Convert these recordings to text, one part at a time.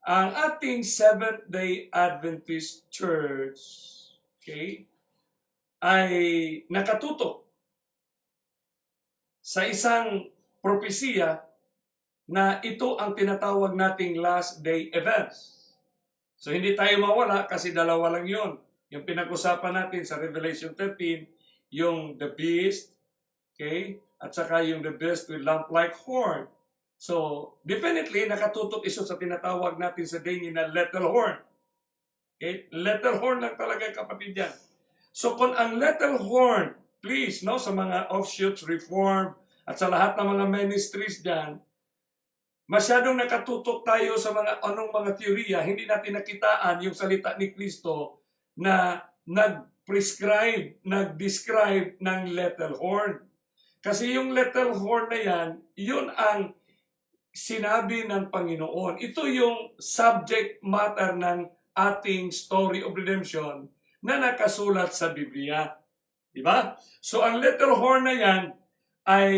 ang ating Seventh-day Adventist Church, okay, ay nakatutok sa isang propesiya na ito ang tinatawag nating last day events. So hindi tayo mawala kasi dalawa lang yun. Yung pinag-usapan natin sa Revelation 13, yung the beast, okay, at saka yung the beast with lamp-like horn. So, definitely, nakatutok iso sa tinatawag natin sa day na little horn. Okay? Little horn lang talaga, kapatid yan. So, kung ang little horn, please, no, sa mga offshoots, reform, at sa lahat ng mga ministries dyan, masyadong nakatutok tayo sa mga anong mga teorya, hindi natin nakitaan yung salita ni Kristo na nag-prescribe, nag-describe ng little horn. Kasi yung little horn na yan, yun ang sinabi ng Panginoon. Ito yung subject matter ng ating story of redemption na nakasulat sa Biblia. Diba? So ang little horn na yan ay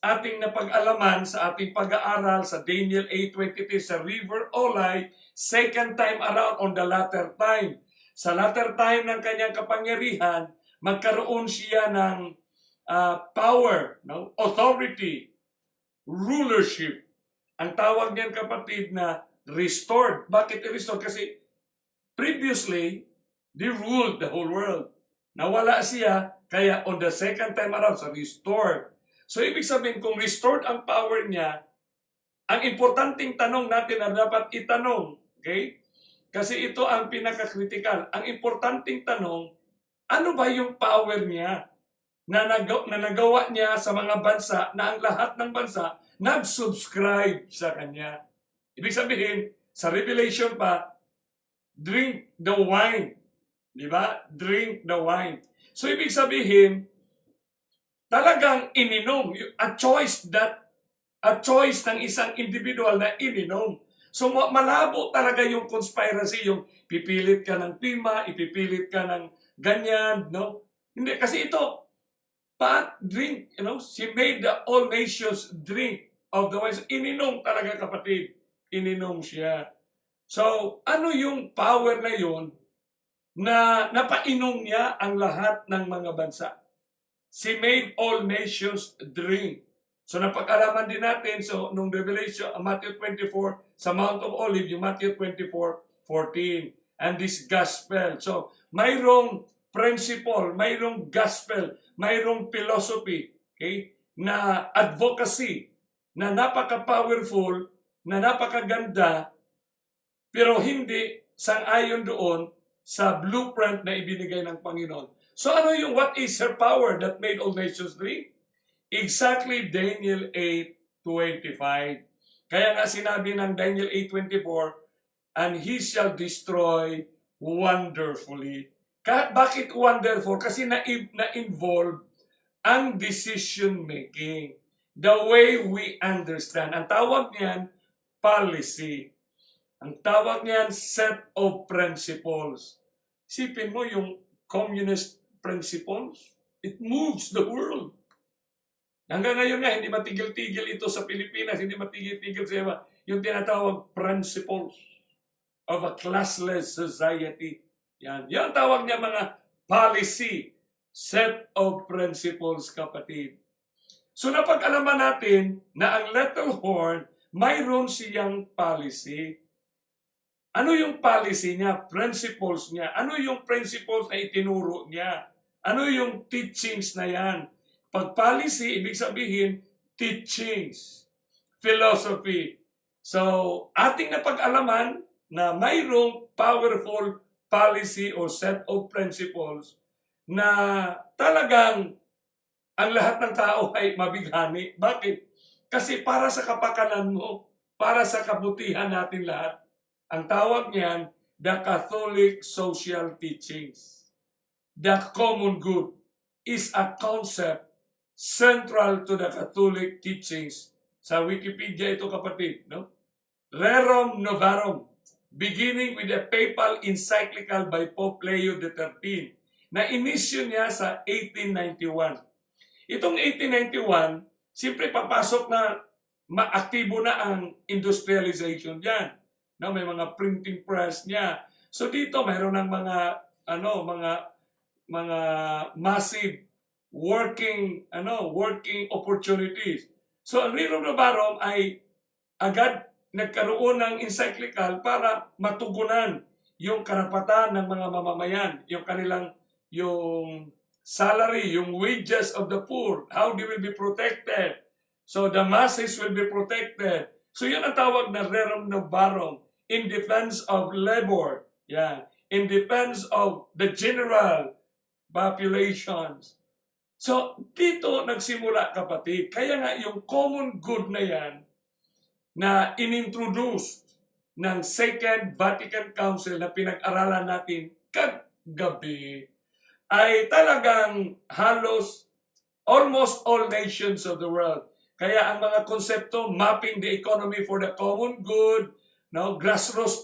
ating napag-alaman sa ating pag-aaral sa Daniel 8:23 sa River Olay, second time around on the latter time. Sa latter time ng kanyang kapangyarihan, magkaroon siya ng power, no? Authority, rulership. Ang tawag niyan, kapatid, na restored. Bakit restored? Kasi previously, they ruled the whole world. Nawala siya, kaya on the second time around, sa restored. So, ibig sabihin, kung restored ang power niya, ang importanteng tanong natin na dapat itanong, okay? Kasi ito ang pinaka-critical. Ang importanteng tanong, ano ba yung power niya na nagawa niya sa mga bansa na ang lahat ng bansa nag-subscribe sa kanya? Ibig sabihin, sa Revelation pa, drink the wine. Di ba? Drink the wine. So, ibig sabihin, talagang ininom. A choice ng isang individual na ininom. So, malabo talaga yung conspiracy, yung pipilit ka ng pima, ipipilit ka ng ganyan, no? Hindi, kasi ito, drink, you know, she made the all nations drink of the wine. So, ininom talaga, kapatid. Ininom siya. So, ano yung power na yun na napainom niya ang lahat ng mga bansa? She made all nations drink. So, napag-araman din natin, so, nung Revelation, Matthew 24, sa Mount of Olives, yung Matthew 24:14, and this gospel. So, mayroong principle, mayroong gospel, mayroong philosophy, okay, na advocacy, na napaka-powerful, na napakaganda, pero hindi sang-ayon doon sa blueprint na ibinigay ng Panginoon. So ano yung what is her power that made all nations drink? Exactly Daniel 8:25. Kaya nga sinabi ng Daniel 8:24, and he shall destroy wonderfully. Bakit wonderful? Kasi na-involve ang decision making. The way we understand. Ang tawag niyan, policy. Ang tawag niyan, set of principles. Sipin mo yung communist principles, it moves the world. Hanggang ngayon nga, hindi matigil-tigil ito sa Pilipinas, hindi matigil-tigil sa iba. Yung tinatawag principles of a classless society. Yan. Yan tawag niya mga policy, set of principles, kapatid. So napag-alaman natin na ang little horn, mayroon siyang policy. Ano yung policy niya? Principles niya. Ano yung principles na itinuro niya? Ano yung teachings na yan? Pag policy, ibig sabihin, teachings, philosophy. So, ating napag-alaman na mayroong powerful policy o set of principles na talagang ang lahat ng tao ay mabighani. Bakit? Kasi para sa kapakanan mo, para sa kabutihan natin lahat. Ang tawag niyan, the Catholic social teachings. The common good is a concept central to the Catholic teachings. Sa Wikipedia ito, kapatid, no? Rerum Novarum, beginning with a papal encyclical by Pope Leo XIII, na inisyo niya sa 1891. Itong 1891, siyempre papasok na, maaktibo na ang industrialization diyan. No, may mga printing press niya. So dito mayroon ng mga massive working opportunities. So ang Rerum Novarum ay agad nagkaroon ng encyclical para matugunan yung karapatan ng mga mamamayan, yung salary, yung wages of the poor, how they will be protected. So the masses will be protected. So yun ang tawag na Rerum Novarum, in defense of labor, in defense of the general populations. So dito nagsimula, kapatid. Kaya nga yung common good na yan, na inintroduce ng Second Vatican Council na pinag-aralan natin kagabi, ay talagang halos almost all nations of the world. Kaya ang mga konsepto, mapping the economy for the common good, no, grassroots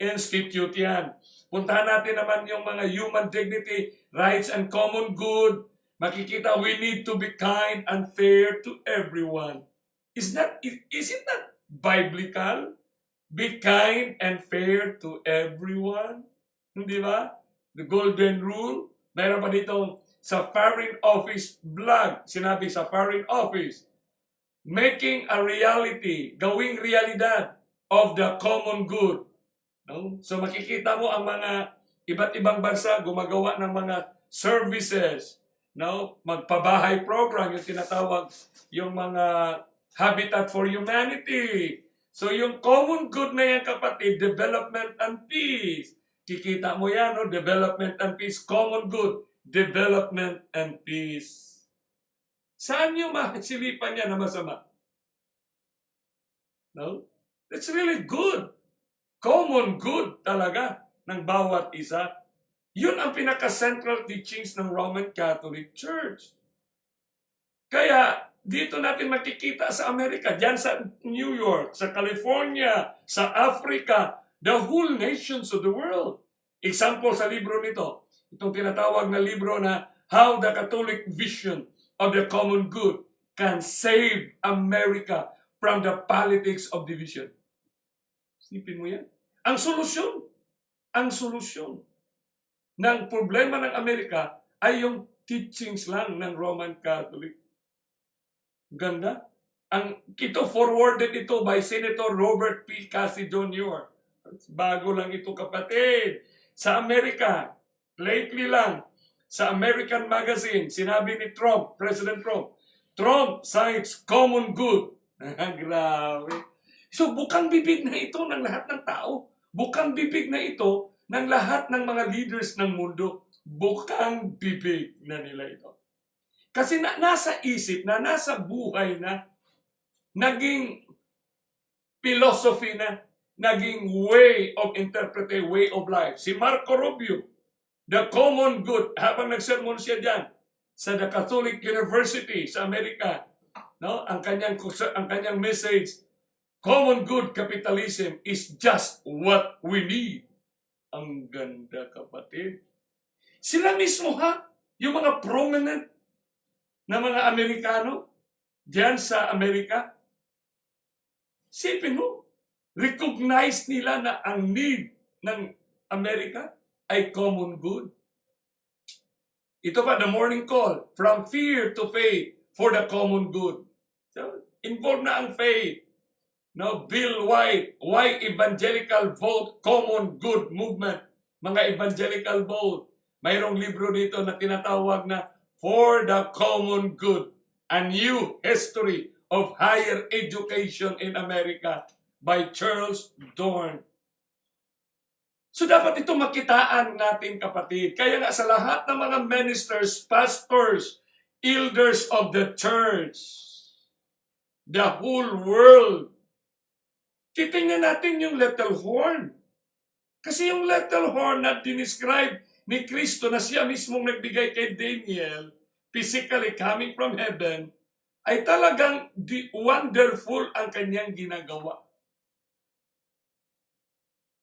institute yan. Puntahan natin naman yung mga human dignity, rights, and common good. Makikita, we need to be kind and fair to everyone. Is it not biblical? Be kind and fair to everyone. Hindi ba? The golden rule. Mayroon pa dito sa Foreign Office blog. Sinabi sa Foreign Office, making a reality, gawing realidad of the common good. No? So makikita mo ang mga iba't ibang bansa gumagawa ng mga services, no, magpabahay program, yung tinatawag yung mga Habitat for Humanity. So yung common good na yan, kapatid, development and peace. Kikita mo yan, no? Development and peace, common good, development and peace. Saan yung makasilipan niya na masama? No? It's really good. Common good talaga ng bawat isa. Yun ang pinaka-central teachings ng Roman Catholic Church. Kaya dito natin makikita sa Amerika, diyan sa New York, sa California, sa Africa, the whole nations of the world. Example sa libro nito, itong tinatawag na libro na How the Catholic Vision of the Common Good Can Save America from the Politics of Division. Isipin mo yan. Ang solusyon ng problema ng Amerika ay yung teachings lang ng Roman Catholic. Ganda. Ito forwarded ito by Senator Robert P. Casey Jr. Bago lang ito, kapatid. Sa Amerika, lately lang, sa American Magazine, sinabi ni Trump, President Trump cites common good. Grabe. So bukang bibig na ito ng lahat ng tao. Bukang bibig na ito ng lahat ng mga leaders ng mundo. Bukang bibig na nila ito. Kasi nasa isip na, nasa buhay na, naging philosophy na, naging way of interpreting, way of life. Si Marco Rubio, the common good, habang nagsermon siya dyan, sa the Catholic University sa Amerika, no? Ang kanyang message, common good capitalism is just what we need. Ang ganda, kapatid. Sila mismo, yung mga prominent na mga Amerikano diyan sa Amerika, sipin mo, recognize nila na ang need ng Amerika ay common good. Ito pa, the morning call, from fear to faith for the common good. So, involved na ang faith. No, Bill White, Why Evangelical Vote Common Good Movement. Mga evangelical vote. Mayroong libro dito na tinatawag na For the Common Good, A New History of Higher Education in America by Charles Dorn. So dapat ito makitaan natin, kapatid. Kaya nga sa lahat ng mga ministers, pastors, elders of the church, the whole world, titingnan natin yung little horn. Kasi yung little horn na dinescribe ni Kristo na siya mismong nagbigay kay Daniel, physically coming from heaven, ay talagang wonderful ang kanyang ginagawa.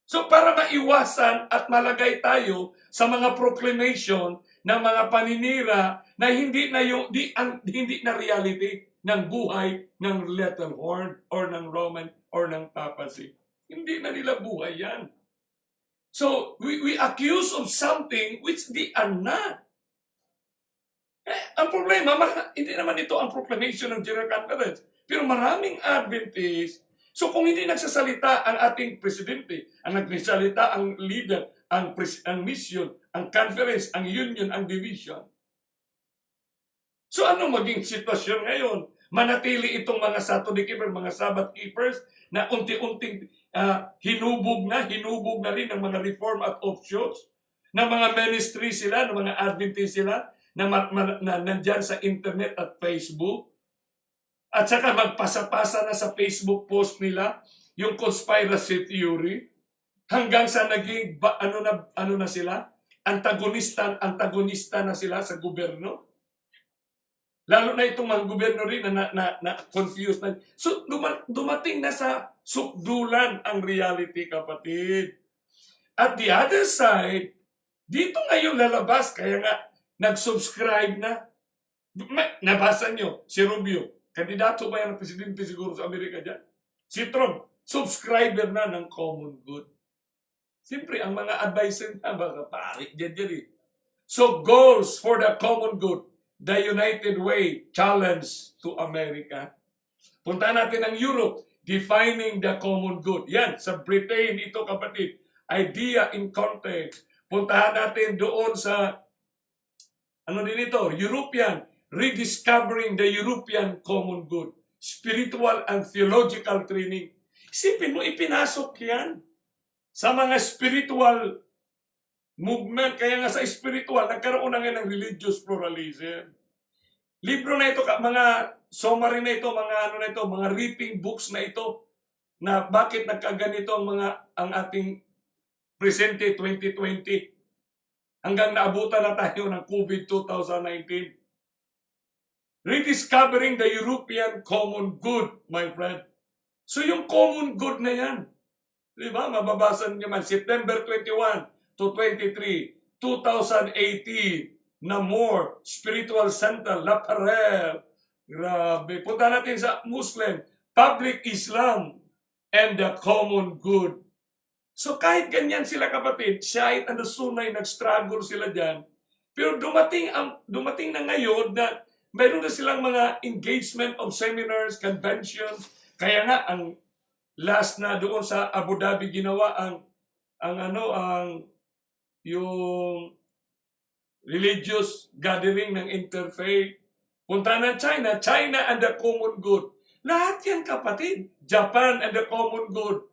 So para maiwasan at malagay tayo sa mga proclamation ng mga paninira na hindi na hindi na reality ng buhay ng little horn or ng Roman or ng papacy. Hindi na nila buhay yan. So, we accuse of something which they are not. Ang problema, hindi naman ito ang proclamation ng General Conference. Pero maraming Adventist, so kung hindi nagsasalita ang ating presidente, ang nagsasalita ang leader, ang mission, ang conference, ang union, ang division. So ano maging sitwasyon ngayon? Manatili itong mga Saturday keepers, mga Sabbath keepers, na unti-unting hinubog na rin ng mga reform at offshoots, na mga ministry sila, ng mga Adventist sila, na nandyan sa internet at Facebook. At saka magpasa-pasa na sa Facebook post nila yung conspiracy theory hanggang sa naging ano na sila, antagonista na sila sa gobyerno. Lalo na itong mga gobyerno rin na confused na. So dumating na sa sukdulan ang reality, kapatid. At the other side, dito ngayon lalabas, kaya nga nag-subscribe na. Nabasa nyo, si Rubio, kandidato ba yan ng presidente siguro sa Amerika dyan? Si Trump, subscriber na ng common good. Siyempre, ang mga advisor na, baka parik dyan eh. So, goals for the common good, the United Way, challenge to America. Punta natin ang Europe, defining the common good. Yan, sa Britain, ito kapatid, idea in context. Puntahan natin doon sa ano din ito? European, rediscovering the European common good. Spiritual and theological training. Isipin mo, ipinasok yan sa mga spiritual movement. Kaya nga sa spiritual, nagkaroon na nga ng religious pluralism. Libro na ito, mga summary na ito, mga reaping books na ito, na bakit nagkaganito ang ating presente 2020. Hanggang naabutan na tayo ng COVID 2019. Rediscovering the European common good, my friend. So yung common good na yan, di ba? Mababasa niyo man, September 21 to 23, 2018, na more spiritual center, La Parel. Grabe. Punta natin sa Muslim, public Islam, and the common good. So kahit ganyan sila kapatid, Shiite and the Sunnite, nag-struggle sila dyan. Pero dumating na ngayon na mayroon na silang mga engagement of seminars, conventions. Kaya nga, ang last na doon sa Abu Dhabi ginawa yung religious gathering ng interfaith. Punta na China and the common good. Lahat yan kapatid. Japan and the common good.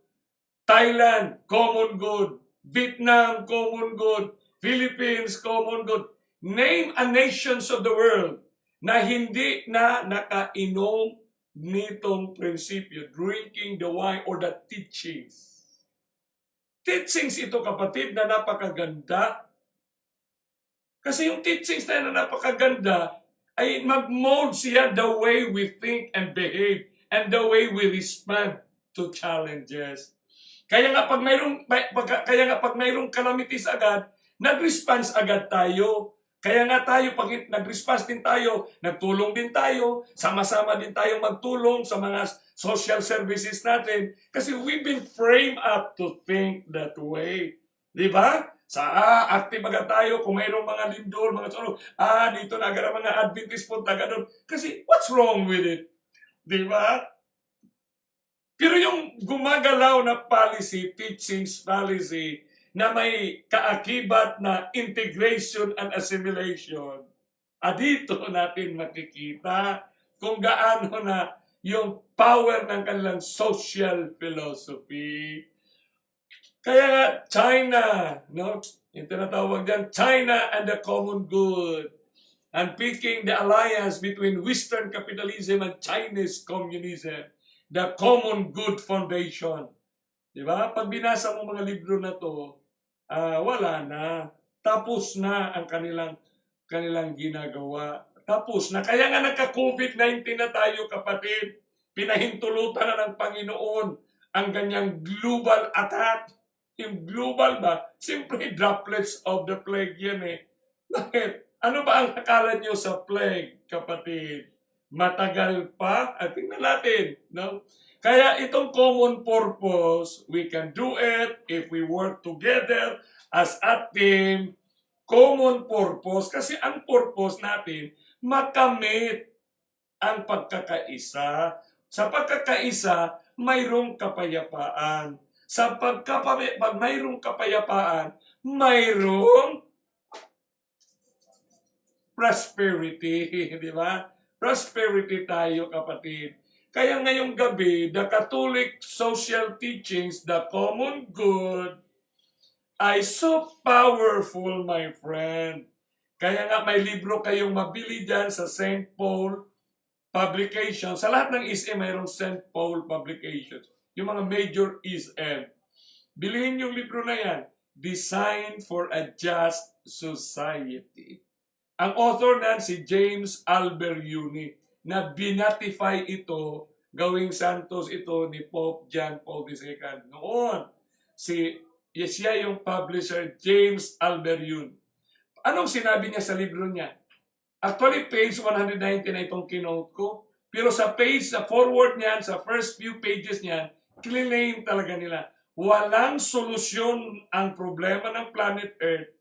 Thailand, common good. Vietnam, common good. Philippines, common good. Name a nations of the world na hindi na nakainom nitong prinsipyo, drinking the wine or the teachings. Teachings ito kapatid na napakaganda. Kasi yung teachings na napakaganda ay mag-mold siya the way we think and behave and the way we respond to challenges. Kaya nga pag mayroong calamities agad, nag-response agad tayo. Kaya nga tayo, pag nag-response din tayo, nagtulong din tayo, sama-sama din tayo magtulong sa mga social services natin. Kasi we've been framed up to think that way. Di ba? Active agad tayo kung mayroong mga lindol, mga sunog. Dito na agad ang mga Adventist punta doon. Kasi what's wrong with it? Di ba? Pero yung gumagalaw na policy, teachings policy, na may kaakibat na integration and assimilation, dito natin makikita kung gaano na yung power ng kanilang social philosophy. Kaya nga, China, no? Yung tinatawag dyan, China and the common good. And picking the alliance between Western capitalism and Chinese communism. The common good foundation. Diba? Pag binasa mo mga libro na to, wala na. Tapos na ang kanilang ginagawa. Tapos na. Kaya nga nagka-COVID-19 na tayo, kapatid. Pinahintulutan na ng Panginoon ang ganyang global attack. Yung global ba? Siyempre droplets of the plague yan eh. Bakit? Ano ba ang akala nyo sa plague, kapatid? Matagal pa? At tingnan natin, no? Kaya itong common purpose, we can do it if we work together as a team. Common purpose, kasi ang purpose natin, makamit ang pagkakaisa. Sa pagkakaisa, mayroong kapayapaan. Pag mayroong kapayapaan, mayroong prosperity, di ba? Prosperity tayo, kapatid. Kaya ngayong gabi, the Catholic social teachings, the common good, ay so powerful, my friend. Kaya nga may libro kayong mabili dyan sa St. Paul Publications. Sa lahat ng ISM, mayroong St. Paul Publications. Yung mga major ISM. Bilhin yung libro na yan. Designed for a Just Society. Ang author na si James Alberione na binatify ito, gawing santos ito ni Pope John Paul II. Noon, siya yung publisher, James Alberione. Anong sinabi niya sa libro niya? Actually, page 190 na itong kinote ko. Pero sa forward niyan, sa first few pages niyan, claim talaga nila, walang solusyon ang problema ng planet Earth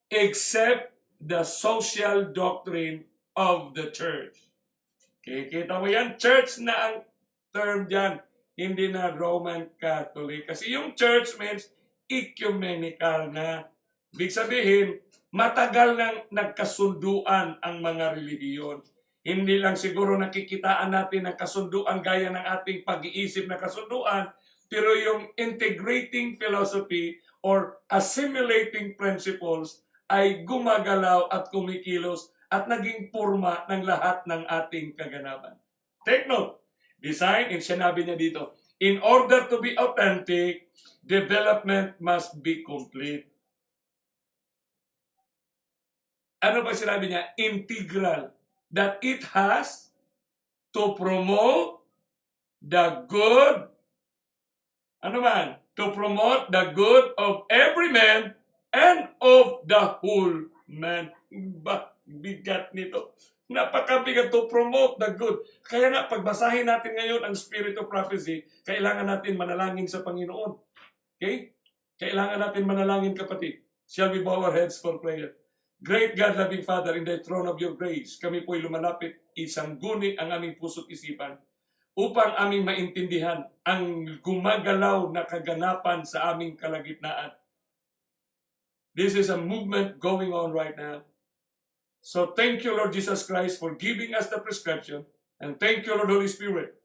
except the social doctrine of the church. Okay, kita mo yan? Church na ang term dyan, hindi na Roman Catholic. Kasi yung church means ecumenical na. Ibig sabihin, matagal nang nagkasunduan ang mga relihiyon. Hindi lang siguro nakikitaan natin ang kasunduan gaya ng ating pag-iisip na kasunduan, pero yung integrating philosophy or assimilating principles ay gumagalaw at kumikilos at naging purma ng lahat ng ating kaganapan. Take note, design, and sinabi niya dito, in order to be authentic, development must be complete. Ano ba sinabi niya? Integral. That it has to promote the good, to promote the good of every man and of the whole man. Bigat nito. Napakabigat, to promote the good. Kaya nga, pagbasahin natin ngayon ang Spirit of Prophecy, kailangan natin manalangin sa Panginoon. Okay? Kailangan natin manalangin, kapatid. Shall we bow our heads for prayer? Great God, loving Father, in the throne of your grace, kami po'y lumalapit, isang guni ang aming puso't isipan upang aming maintindihan ang gumagalaw na kaganapan sa aming kalagitnaan. This is a movement going on right now. So thank you, Lord Jesus Christ, for giving us the prescription, and thank you, Lord Holy Spirit,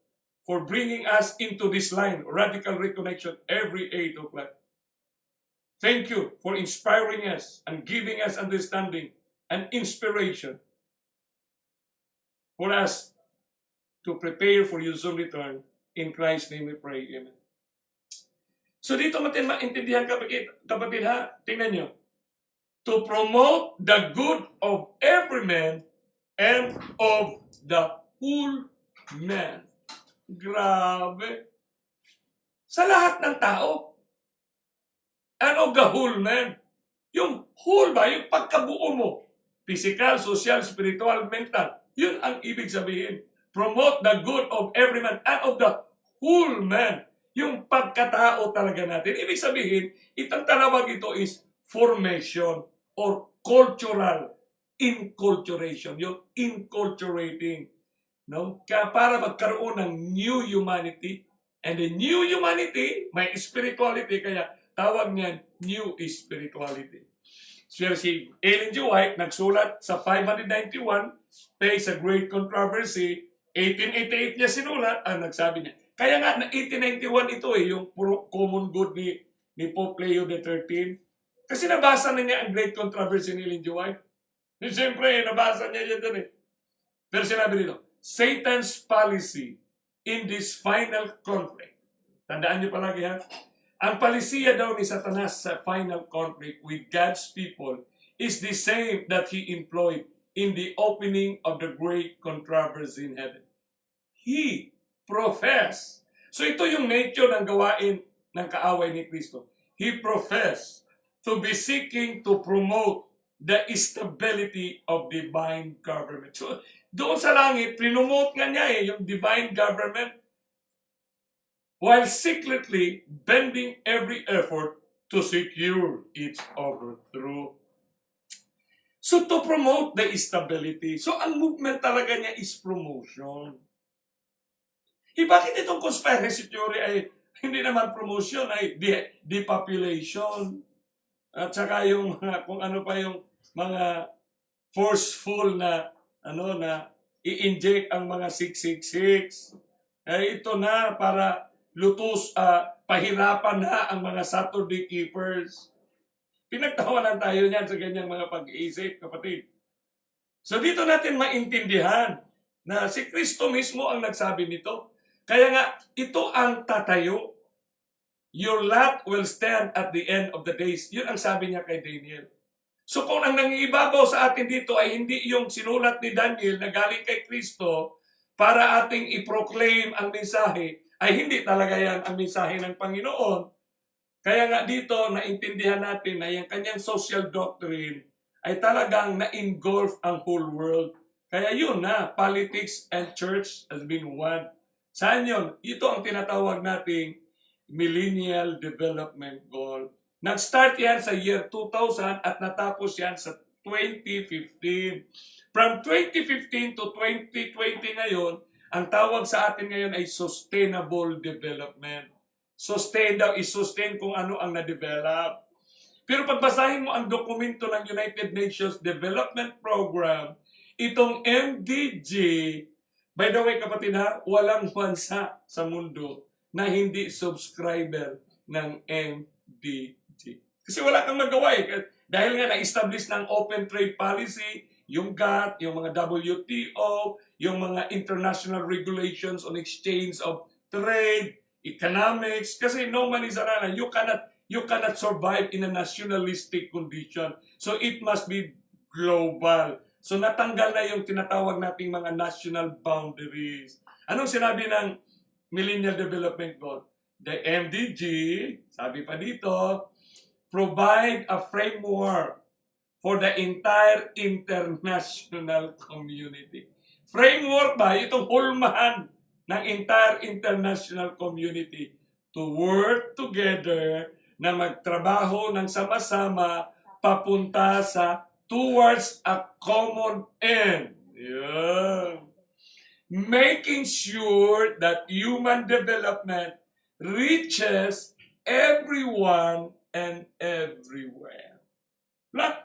for bringing us into this line, radical reconnection, every 8 o'clock. Thank you for inspiring us and giving us understanding and inspiration for us to prepare for your soon return. In Christ's name we pray. Amen. So dito natin maintindihan, kapatid ha, tingnan nyo. To promote the good of every man and of the whole man. Grabe. Sa lahat ng tao. And of the whole man. Yung whole ba? Yung pagkabuo mo. Physical, social, spiritual, mental. Yun ang ibig sabihin. Promote the good of every man and of the whole man. Yung pagkatao talaga natin. Ibig sabihin, itang talawag ito is formation or cultural inculturation. Yung inculturating. No? Kaya para magkaroon ng new humanity. And the new humanity, may spirituality, kaya tawag niyan, new spirituality. So si Ellen G. White nagsulat sa 591, Face a Great Controversy, 1888 niya sinulat, nagsabi niya. Kaya nga, na 1891 ito yung common good ni Pope Leo XIII. Kasi nabasa na niya ang Great Controversy ni Ellen G. White. Siyempre, nabasa niya yan doon eh. Pero sinabi dito, Satan's policy in this final conflict. Tandaan niyo palagi ha. Ang palisiya daw ni Satanas sa final conflict with God's people is the same that he employed in the opening of the great controversy in heaven. He professed. So ito yung nature ng gawain ng kaaway ni Kristo. He professed to be seeking to promote the stability of divine government. So, doon sa langit, prinomote nga niya yung divine government while secretly bending every effort to secure its overthrow. So, to promote the stability. So, ang movement talaga niya is promotion. Bakit itong conspiracy theory ay hindi naman promotion, ay depopulation? At saka yung mga, kung ano pa yung mga forceful na, na i-inject ang mga 666. Ito na para pahirapan na ang mga Saturday keepers. Pinagtawanan tayo niyan sa ganyang mga pag-iisip, kapatid. So dito natin maintindihan na si Kristo mismo ang nagsabi nito. Kaya nga, ito ang tatayo. Your lot will stand at the end of the days. Yun ang sabi niya kay Daniel. So kung ang nangibabaw sa atin dito ay hindi yung sinulat ni Daniel na galing kay Kristo para ating i-proclaim ang mensahe, ay hindi talaga yan ang mensahe ng Panginoon. Kaya nga dito, naintindihan natin na yung kanyang social doctrine ay talagang na-engulf ang whole world. Kaya yun na, politics and church has been one. Saan yun? Ito ang tinatawag nating Millennial Development Goal. Nag-start yan sa year 2000 at natapos yan sa 2015. From 2015 to 2020 ngayon, ang tawag sa atin ngayon ay Sustainable Development. Sustain daw, i-sustain kung ano ang na-develop. Pero pagbasahin mo ang dokumento ng United Nations Development Program, itong MDG, by the way kapatid ha, walang bansa sa mundo na hindi subscriber ng MDG. Kasi wala kang magawa eh. Dahil nga na-establish ng open trade policy, yung GATT, yung mga WTO, yung mga international regulations on exchange of trade, economics, kasi no man is around. You cannot survive in a nationalistic condition. So it must be global. So natanggal na yung tinatawag nating mga national boundaries. Anong sinabi ng Millennial Development Goal? The MDG, sabi pa dito, provide a framework for the entire international community. Framework ba? Itong hulmahan ng entire international community to work together na magtrabaho ng sama-sama papunta sa towards a common end. Yeah. Making sure that human development reaches everyone and everywhere. Lahat.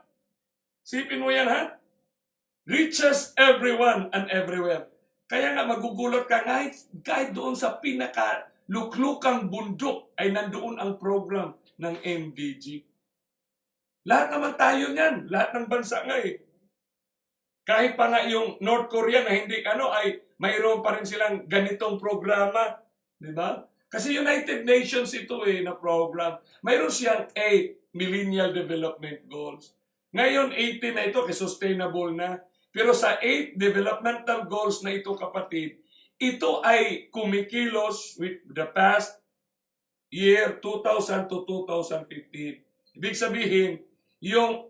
Sipin mo yan, ha? Reaches everyone and everywhere. Kaya nga magugulat ka, kahit doon sa pinaka-luklukang bundok ay nandoon ang program ng MDG. Lahat naman tayo niyan. Lahat ng bansa nga eh. Kahit pa nga yung North Korea na hindi ay mayroon pa rin silang ganitong programa. Di ba? Kasi United Nations ito na program. Mayroon siyang 8 Millennial Development Goals. Ngayon, 18 na ito, sustainable na. Pero sa 8 developmental goals na ito, kapatid, ito ay kumikilos with the past year 2000 to 2015. Ibig sabihin, yung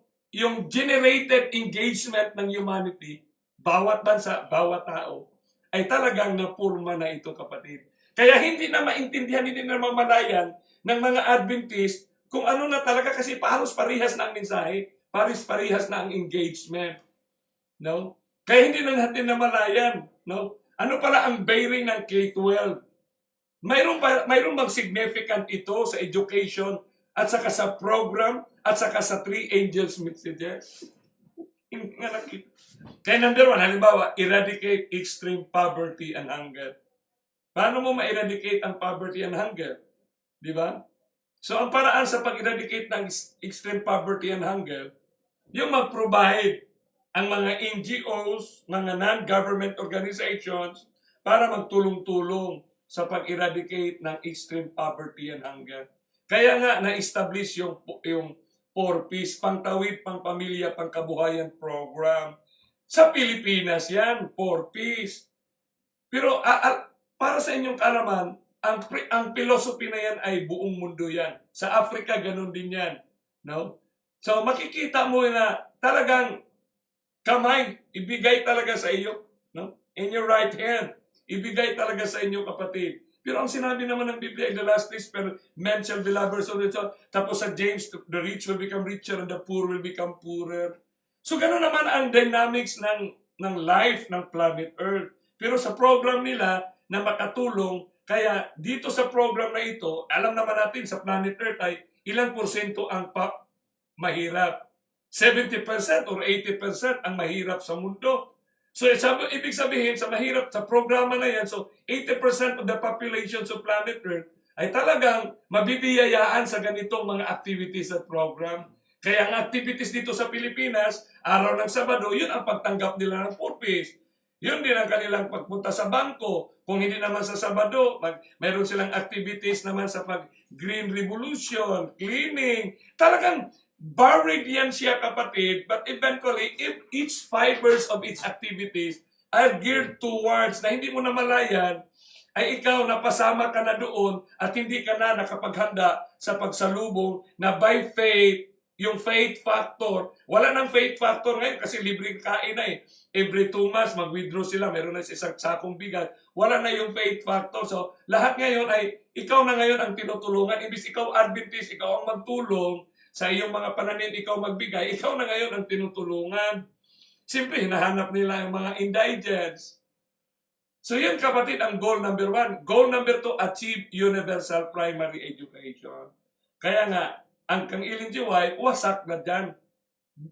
generated engagement ng humanity, bawat bansa, bawat tao, ay talagang napurma na ito, kapatid. Kaya hindi na maintindihan, hindi na mamalayan ng mga Adventist kung ano na talaga kasi halos parihas na ang mensahe, parihas na ang engagement. No? Kaya hindi na natin namalayan. No? Ano pala ang bearing ng K-12? Mayroon bang significant ito sa education at saka sa program at saka sa 3 angels messages? Kaya number 1, halimbawa, eradicate extreme poverty and hunger. Paano mo ma-eradicate ang poverty and hunger? Di ba? So, ang paraan sa pag-eradicate ng extreme poverty and hunger, yung mag-provide ang mga NGOs, mga non-government organizations, para magtulong-tulong sa pag-eradicate ng extreme poverty and hunger. Kaya nga, na-establish yung 4Ps, pangtawid, pangpamilya, pangkabuhayan program. Sa Pilipinas yan, 4Ps. Pero para sa inyong kaalaman, ang philosophy na yan ay buong mundo yan. Sa Africa, ganun din yan. No? So makikita mo na talagang kamay, ibigay talaga sa iyo. No? In your right hand, ibigay talaga sa inyo, kapatid. Pero ang sinabi naman ng Biblia, in the last days, men shall be lovers of the soul. Tapos sa James, the rich will become richer and the poor will become poorer. So gano'n naman ang dynamics ng life ng planet Earth. Pero sa program nila na makatulong, kaya dito sa program na ito, alam naman natin sa planet Earth ay ilang porsyento ang mahirap. 70% or 80% ang mahirap sa mundo. So, ibig sabihin, sa mahirap, sa programa na yan, so 80% of the population sa planet Earth ay talagang mabibiyayaan sa ganitong mga activities at program. Kaya ang activities dito sa Pilipinas, araw ng Sabado, yun ang pagtanggap nila ng purpose. Yun din ang kanilang pagpunta sa bangko. Kung hindi naman sa Sabado, mayroon silang activities naman sa Green Revolution, cleaning. Talagang buried yan siya, kapatid, but eventually, if each fibers of its activities are geared towards na hindi mo namalayan, ay ikaw napasama ka na doon at hindi ka na nakapaghanda sa pagsalubong na by faith, yung faith factor, wala nang faith factor ngayon kasi libreng kain na eh. Every 2 months, mag-withdraw sila, meron na isang sakong bigat. Wala na yung faith factor. So, lahat ngayon ay, ikaw na ngayon ang tinutulungan. Ibig ikaw Adventist, ikaw ang magtulong, sa iyong mga pananim, ikaw magbigay, ikaw na ngayon ang tinutulungan. Siyempre, hinahanap nila yung mga indigents. So yun, kapatid, ang goal number 1. Goal number 2, achieve universal primary education. Kaya nga, ang kang Ellen G. White, wasak na dyan.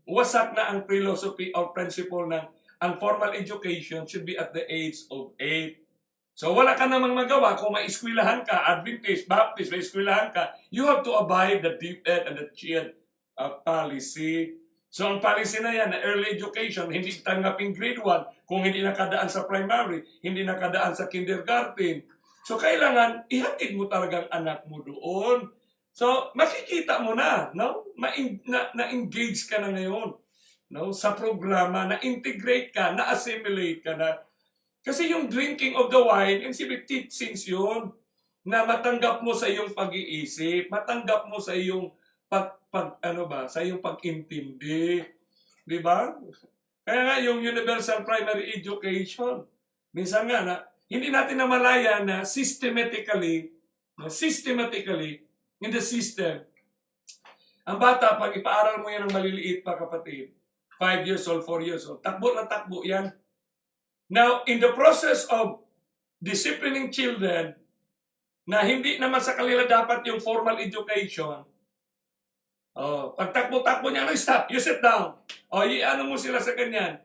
Wasak na ang philosophy or principle ng ang formal education should be at the age of 8. So wala ka namang magawa kung may eskwelahan ka, Adventist, Baptist, may eskwelahan ka, you have to abide the DepEd and the CHED policy. So ang policy na yan, na early education, hindi tanggaping grade 1 kung hindi nakadaan sa primary, hindi nakadaan sa kindergarten. So kailangan, ihatid mo talagang anak mo doon. So makikita mo na, no? Na-engage ka na ngayon, no? Sa programa, na-integrate ka, na-assimilate ka na. Kasi yung drinking of the wine, yung teachings yun, na matanggap mo sa iyong pag-iisip, matanggap mo sa iyong sa iyong pag-intindi. Di ba? Kaya nga yung universal primary education, minsan nga na, hindi natin namalayan na systematically, in the system, ang bata, pag ipaaral mo yan ng maliliit pa, kapatid, 5 years old, 4 years old, takbo na takbo yan. Now, in the process of disciplining children, na hindi naman sa kanila dapat yung formal education, pag takbo-takbo niya, stop, you sit down. Iano mo sila sa ganyan.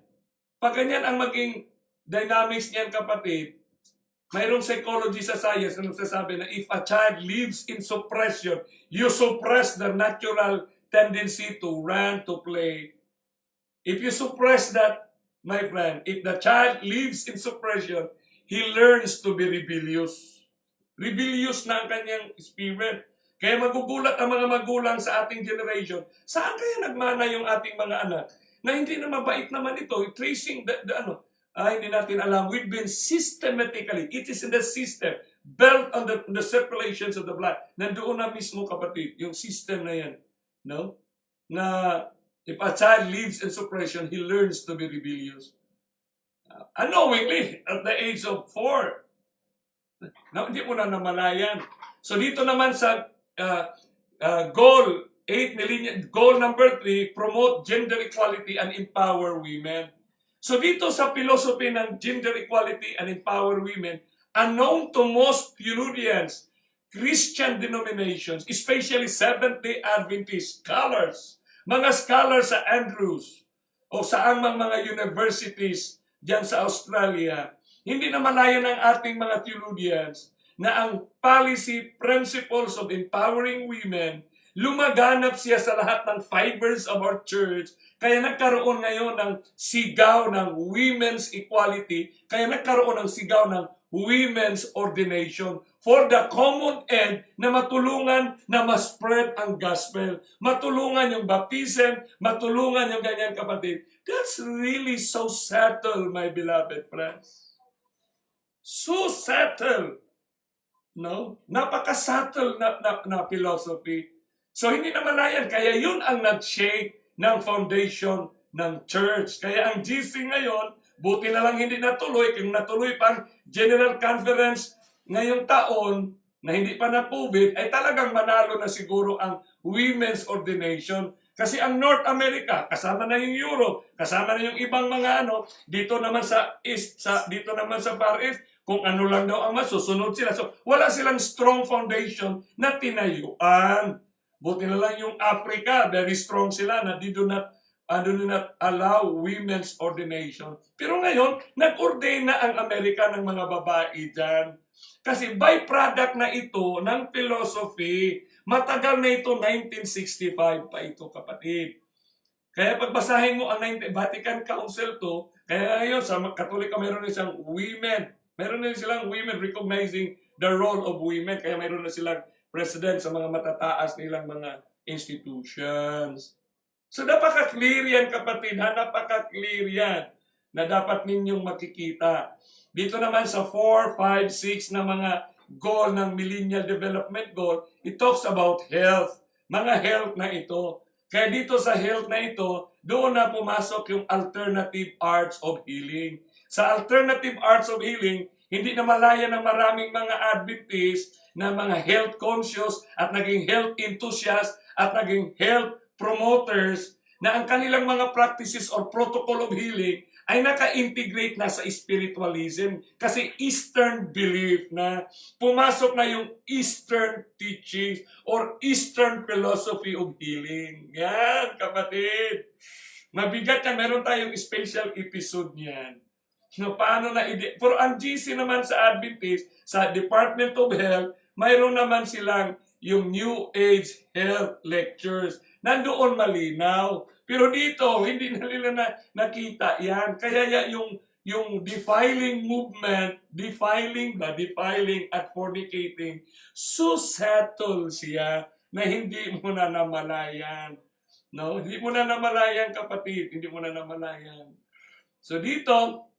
Pag ganyan ang maging dynamics niyan, kapatid, mayroong psychology sa science na nagsasabi na if a child lives in suppression, you suppress the natural tendency to run, to play. If you suppress that, my friend, if the child lives in suppression, he learns to be rebellious. Rebellious na ang kanyang spirit. Kaya magugulat ang mga magulang sa ating generation. Saan kaya nagmana yung ating mga anak? Na hindi na mabait naman ito. Tracing hindi natin alam. We've been systematically, it is in the system, built on the circulations of the blood. Nandoon na mismo, kapatid, yung system na yan. No? Na if a child lives in suppression, he learns to be rebellious. Unknowingly, at the age of 4. Now, hindi mo na namalayan. So dito naman sa goal number 3, promote gender equality and empower women. So dito sa philosophy ng gender equality and empower women, unknown to most theologians, Christian denominations, especially Seventh-day Adventist scholars, mga scholars sa Andrews o sa amang mga universities diyan sa Australia, hindi na malayan ng ating mga theologians na ang policy principles of empowering women, lumaganap siya sa lahat ng fibers of our church. Kaya nagkaroon ngayon ng sigaw ng women's equality, kaya nagkaroon ng sigaw ng women's ordination for the common end na matulungan na ma-spread ang gospel. Matulungan yung baptism, matulungan yung ganyan, kapatid. That's really so subtle, my beloved friends. So subtle. No? Napaka-subtle na philosophy. So hindi naman na yan. Kaya yun ang nag-shake ng foundation ng church. Kaya ang GC ngayon, buti na lang hindi natuloy, kung natuloy pa ang General Conference ngayong taon na hindi pa na COVID, ay talagang manalo na siguro ang women's ordination. Kasi ang North America, kasama na yung Europe, kasama na yung ibang mga dito naman sa East, dito naman sa Far East, kung ano lang daw ang masusunod sila. So, wala silang strong foundation na tinayuan. Buti na lang yung Africa, very strong sila na do not allow women's ordination. Pero ngayon, nag-ordain na ang Amerika ng mga babae dyan. Kasi byproduct na ito ng philosophy. Matagal na ito, 1965 pa ito, kapatid. Kaya pagbasahin mo ang Vatican Council to, kaya ngayon sa Katolika mayroon na silang women. Mayroon na silang women recognizing the role of women. Kaya mayroon na silang president sa mga matataas nilang mga institutions. So napaka-clear yan, kapatid. Napaka-clear yan na dapat ninyong makikita. Dito naman sa 4, 5, 6 na mga goal ng Millennial Development Goal, it talks about health. Mga health na ito. Kaya dito sa health na ito, doon na pumasok yung alternative arts of healing. Sa alternative arts of healing, hindi na malaya ng maraming mga Adventist na mga health conscious at naging health enthusiast at naging health promoters na ang kanilang mga practices or protocol of healing ay naka-integrate na sa spiritualism. Kasi Eastern belief na pumasok na yung Eastern teachings or Eastern philosophy of healing. Yan, kapatid. Mabigat yan. Meron tayong special episode niyan. No, paano na pero ang GC naman sa Adventist, sa Department of Health, mayroon naman silang yung New Age Health Lectures. Nandoon malinaw. Pero dito, hindi na nila nakita yan. Kaya yung defiling movement, defiling at fornicating, so subtle siya na hindi mo na namalayan. No? Hindi mo na namalayan, kapatid. Hindi mo na namalayan. So dito,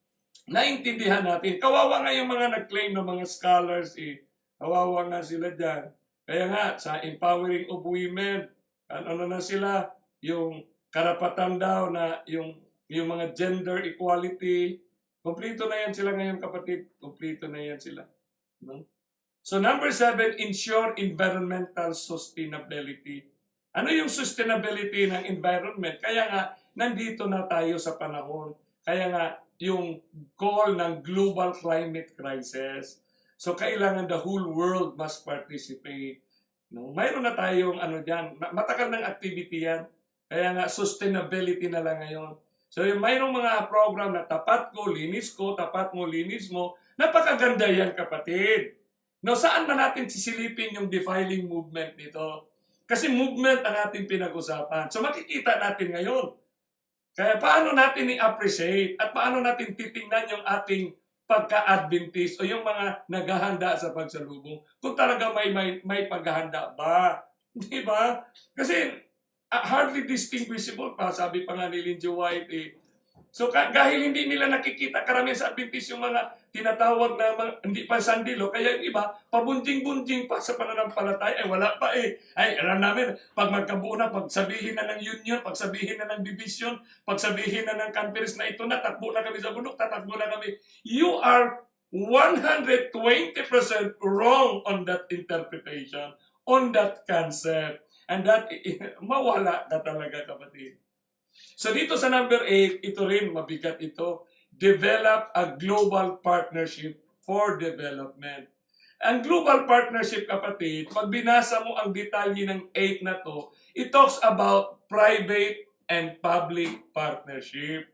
naintindihan natin. Kawawa nga yung mga nag-claim ng mga scholars Kawawa nga sila dyan. Kaya nga, sa empowering of women, ano na sila, yung karapatan daw na yung mga gender equality, kumplito na yan sila ngayon, kapatid. Kumplito na yan sila. No? So number 7, ensure environmental sustainability. Ano yung sustainability ng environment? Kaya nga, nandito na tayo sa panahon. Kaya nga, yung goal ng global climate crisis. So kailangan the whole world must participate. No? Mayroon na tayong dyan, matagal ng activity yan. Kaya nga, sustainability na lang ngayon. So, mayroong mga program na tapat ko, linis ko, tapat mo, linis mo. Napakaganda yan, kapatid. No, saan ba natin sisilipin yung defiling movement nito? Kasi movement ang ating pinag-usapan. So, makikita natin ngayon. Kaya paano natin i-appreciate at paano natin titingnan yung ating pagka-Adventist o yung mga naghahanda sa pagsalubong. Kung talaga may paghahanda ba? Di ba? Kasi, hardly distinguishable pa, sabi pa nga ni Lindsay White. So dahil hindi nila nakikita karamihan sa Adventist yung mga tinatawag na hindi pa sandilo, kaya yung iba, pabunjing-bunjing pa sa pananampalataya, wala pa Ay, alam namin, pag magkabuo na, pagsabihin na ng union, pagsabihin na ng division, pagsabihin na ng conference na ito na, takbo na kami sa bundok, tatakbo na kami. You are 120% wrong on that interpretation, on that concept. And that, mawala na talaga, kapatid. So dito sa number 8, ito rin, mabigat ito. Develop a global partnership for development. Ang global partnership, kapatid, pag binasa mo ang detalye ng 8 na to, it talks about private and public partnership.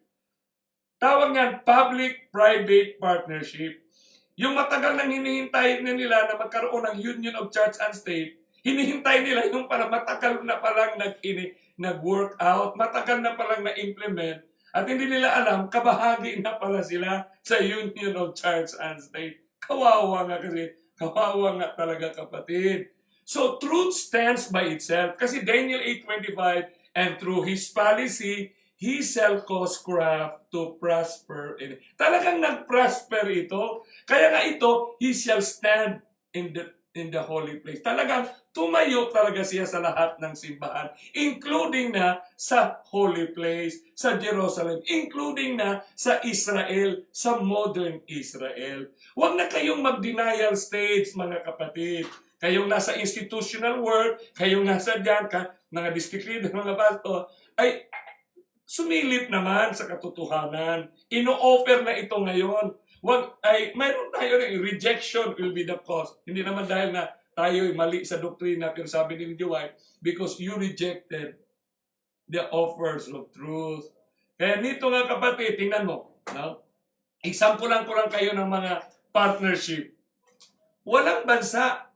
Tawag nga, public-private partnership. Yung matagal nang hinihintay na nila na magkaroon ng union of church and state, hinihintay nila yung para matagal na palang nag-work out, matagal na palang na-implement, at hindi nila alam, kabahagi na pala sila sa Union of Church and State. Kawawa nga kasi, kawawa nga talaga, kapatid. So, truth stands by itself. Kasi Daniel 8:25, and through His policy, He shall cause craft to prosper. Talagang nag-prosper ito. Kaya nga ito, He shall stand in in the holy place. Talagang tumayo talaga siya sa lahat ng simbahan, including na sa holy place, sa Jerusalem, including na sa Israel, sa modern Israel. Huwag na kayong mag-denial stage, mga kapatid. Kayong nasa institutional world, kayong nasa dyan, mga district leader, mga pastor, ay sumilip naman sa katotohanan. Ino-offer na ito ngayon. Mayroon tayo rin, rejection will be the cause. Hindi naman dahil na tayo mali sa doktrina, pero sabi ni White, because you rejected the offers of truth. Kaya nito nga kapatid, tingnan mo. No? Example lang ko lang kayo ng mga partnership. Walang bansa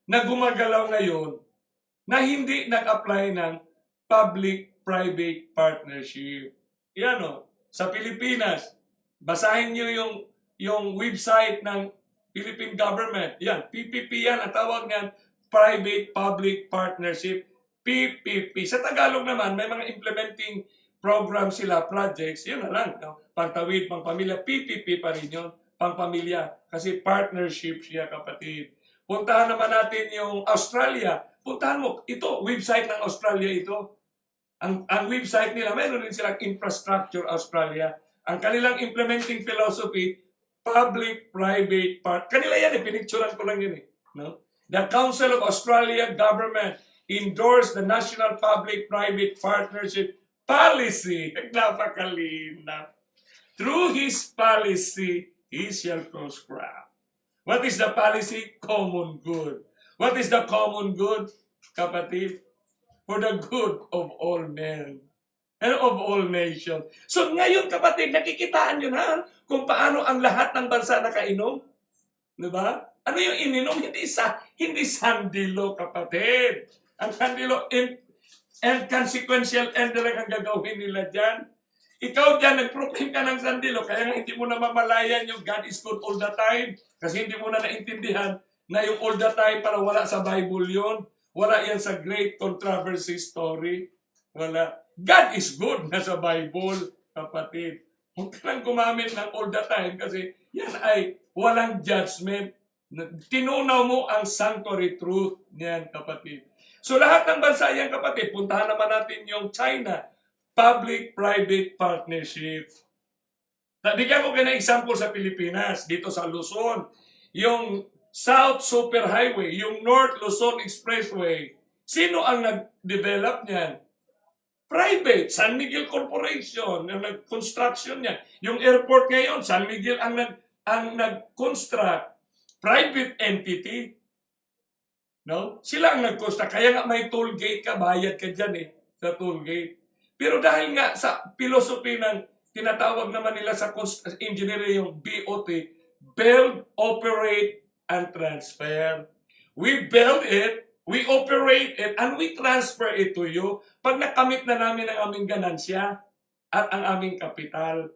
na gumagalaw ngayon na hindi nag-apply ng public-private partnership. Yan o, sa Pilipinas, basahin nyo yung website ng Philippine government. Yan, PPP yan, ang tawag niyan, Private-Public Partnership, PPP. Sa Tagalog naman, may mga implementing program sila, projects, yun na lang. No? Pangtawid, pangpamilya, PPP pa rin yun, pangpamilya. Kasi partnership siya, kapatid. Puntahan naman natin yung Australia. Puntahan mo, ito, website ng Australia ito. Ang website nila, mayroon din silang Infrastructure Australia. Ang kanilang implementing philosophy, public-private part. Kanila yan pinicturean ko lang yun No? The Council of Australia Government endorsed the National Public-Private Partnership Policy. Napakalina. Through his policy, he shall prosper. What is the policy? Common good. What is the common good, kapatid? For the good of all men and of all nations. So ngayon, kapatid, nakikitaan nyo na kung paano ang lahat ng bansa nakainom. Diba? Ano yung ininom? Hindi sandilo, kapatid. Ang sandilo, and consequential end lang ang gagawin nila dyan. Ikaw dyan, nag-proclaim ka ng sandilo, kaya nga hindi mo na mamalayan yung God is good all the time. Kasi hindi mo na naintindihan na yung all the time para wala sa Bible yun. Wala yan sa great controversy story. Wala. God is good na sa Bible, kapatid. Huwag ka lang gumamit ng all the time kasi yan ay walang judgment. Tinunaw mo ang sanctuary truth niyan, kapatid. So lahat ng bansa yan, kapatid, puntahan naman natin yung China, public-private partnership. Bigyan ko kayo ng example sa Pilipinas, dito sa Luzon. Yung South Superhighway, yung North Luzon Expressway. Sino ang nag-develop niyan? Private, San Miguel Corporation, ang nag-construction niyan. Yung airport ngayon, San Miguel ang nag-construct. Private entity. No? Sila ang nag-construct. Kaya nga may toll gate ka, bayad ka dyan sa toll gate. Pero dahil nga sa philosophy ng tinatawag naman nila sa engineering yung BOT, build, operate, and transfer. We build it, we operate it, and we transfer it to you pag nakamit na namin ang aming ganansya at ang aming kapital.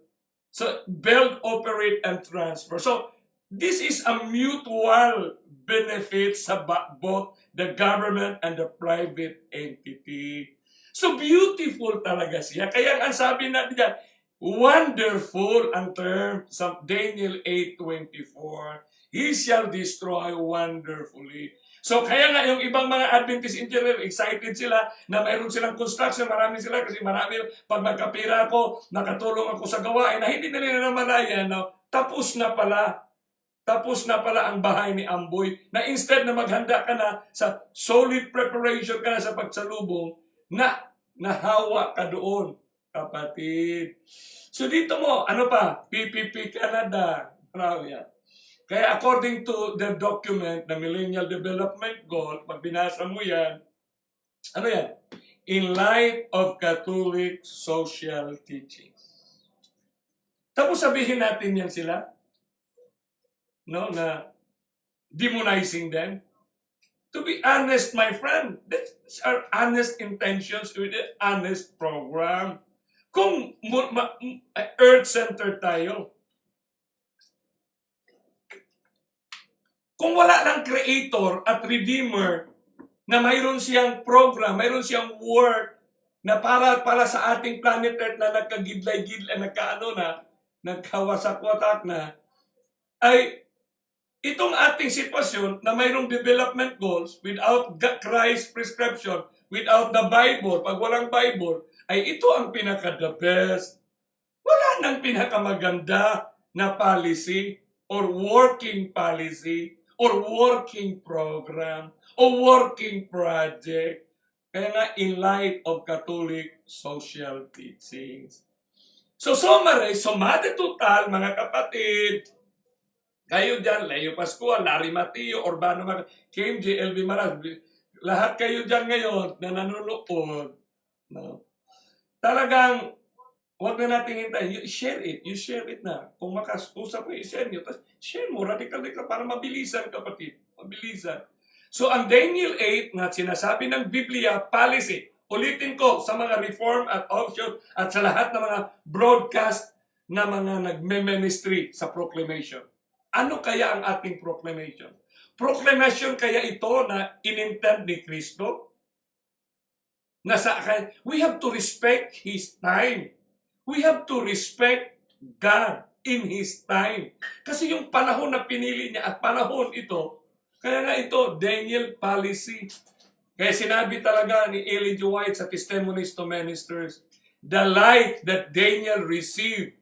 So, build, operate, and transfer. So, this is a mutual benefit sa both the government and the private entity. So, beautiful talaga siya. Kaya ang sabi natin dyan, wonderful ang term sa Daniel 8:24. He shall destroy wonderfully. So kaya nga yung ibang mga Adventist engineer, excited sila na mayroon silang construction, marami sila kasi marami, pag magkapira ako, nakatulong ako sa gawain na hindi nila namalayan, no? Tapos na pala ang bahay ni Amboy, na instead na maghanda ka na sa solid preparation ka na sa pagsalubong, na nahawa ka doon, kapatid. So dito mo, ano pa? PPP Canada. Ano yan? Kaya according to the document, the Millennial Development Goal, pag binasa mo yan, ano yan? In light of Catholic social teachings. Tapos sabihin natin yan sila, no, na demonizing them. To be honest, my friend, these are honest intentions with an honest program. Kung earth-centered tayo, kung wala lang creator at redeemer na mayroon siyang program, mayroon siyang work na para sa ating planet Earth na nagkagidlay-gidlay, nagkawasak-watak na, ay itong ating sitwasyon na mayroong development goals without Christ's prescription, without the Bible, pag walang Bible, ay ito ang pinaka-the best. Wala nang pinakamaganda na policy or working policy or working program or working project. Kaya nga, in light of Catholic social teachings. So, sumade total, mga kapatid, kayo dyan, Leo Pascual, Larry Mateo, Urbano, Kim J. L. Maras, lahat kayo dyan ngayon na nanonood, no? Talagang, huwag na natin hintayin. You share it na. Kung makasusap mo, i-share nyo. Tapos, share mo, radical para mabilisan, kapatid. Mabilisan. So, ang Daniel 8 na sinasabi ng Biblia, policy, ulitin ko sa mga reform at offshoot at sa lahat ng mga broadcast na mga nagme-ministry sa proclamation. Ano kaya ang ating proclamation? Proclamation kaya ito na inintend ni Kristo? We have to respect His time. We have to respect God in His time. Kasi yung panahon na pinili niya at panahon ito, kaya nga ito, Daniel policy. Kaya sinabi talaga ni Ellen G. White sa Testimonies to Ministers, the light that Daniel received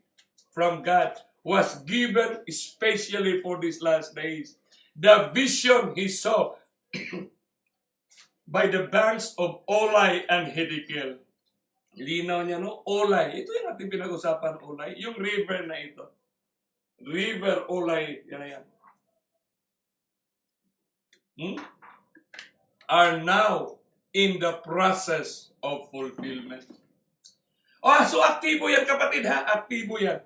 from God was given especially for these last days. The vision he saw by the banks of Olay and Hiddekel. Linaw niya, no? Olay. Ito yung ating pinag-usapan, Olay. Yung river na ito. River Olay. Yan na yan. Are now in the process of fulfillment. So aktibo yan, kapatid, ha? Aktibo yan.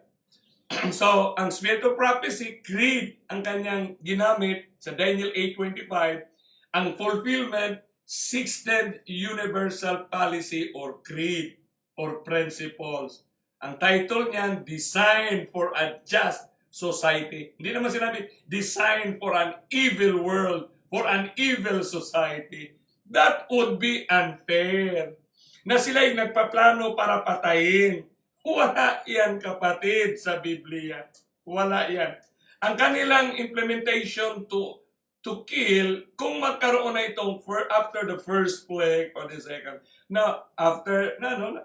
So, ang Spirit of Prophecy, creed, ang kanyang ginamit sa Daniel 8:25, ang fulfillment, 16th Universal Policy or Creed or Principles. Ang title niyan, Design for a Just Society. Hindi naman sinabi, Design for an Evil World, for an Evil Society. That would be unfair. Na sila'y nagpaplano para patayin. Wala yan, kapatid, sa Biblia. Wala yan. Ang kanilang implementation to kill, kung magkaroon na itong after the first plague or the second,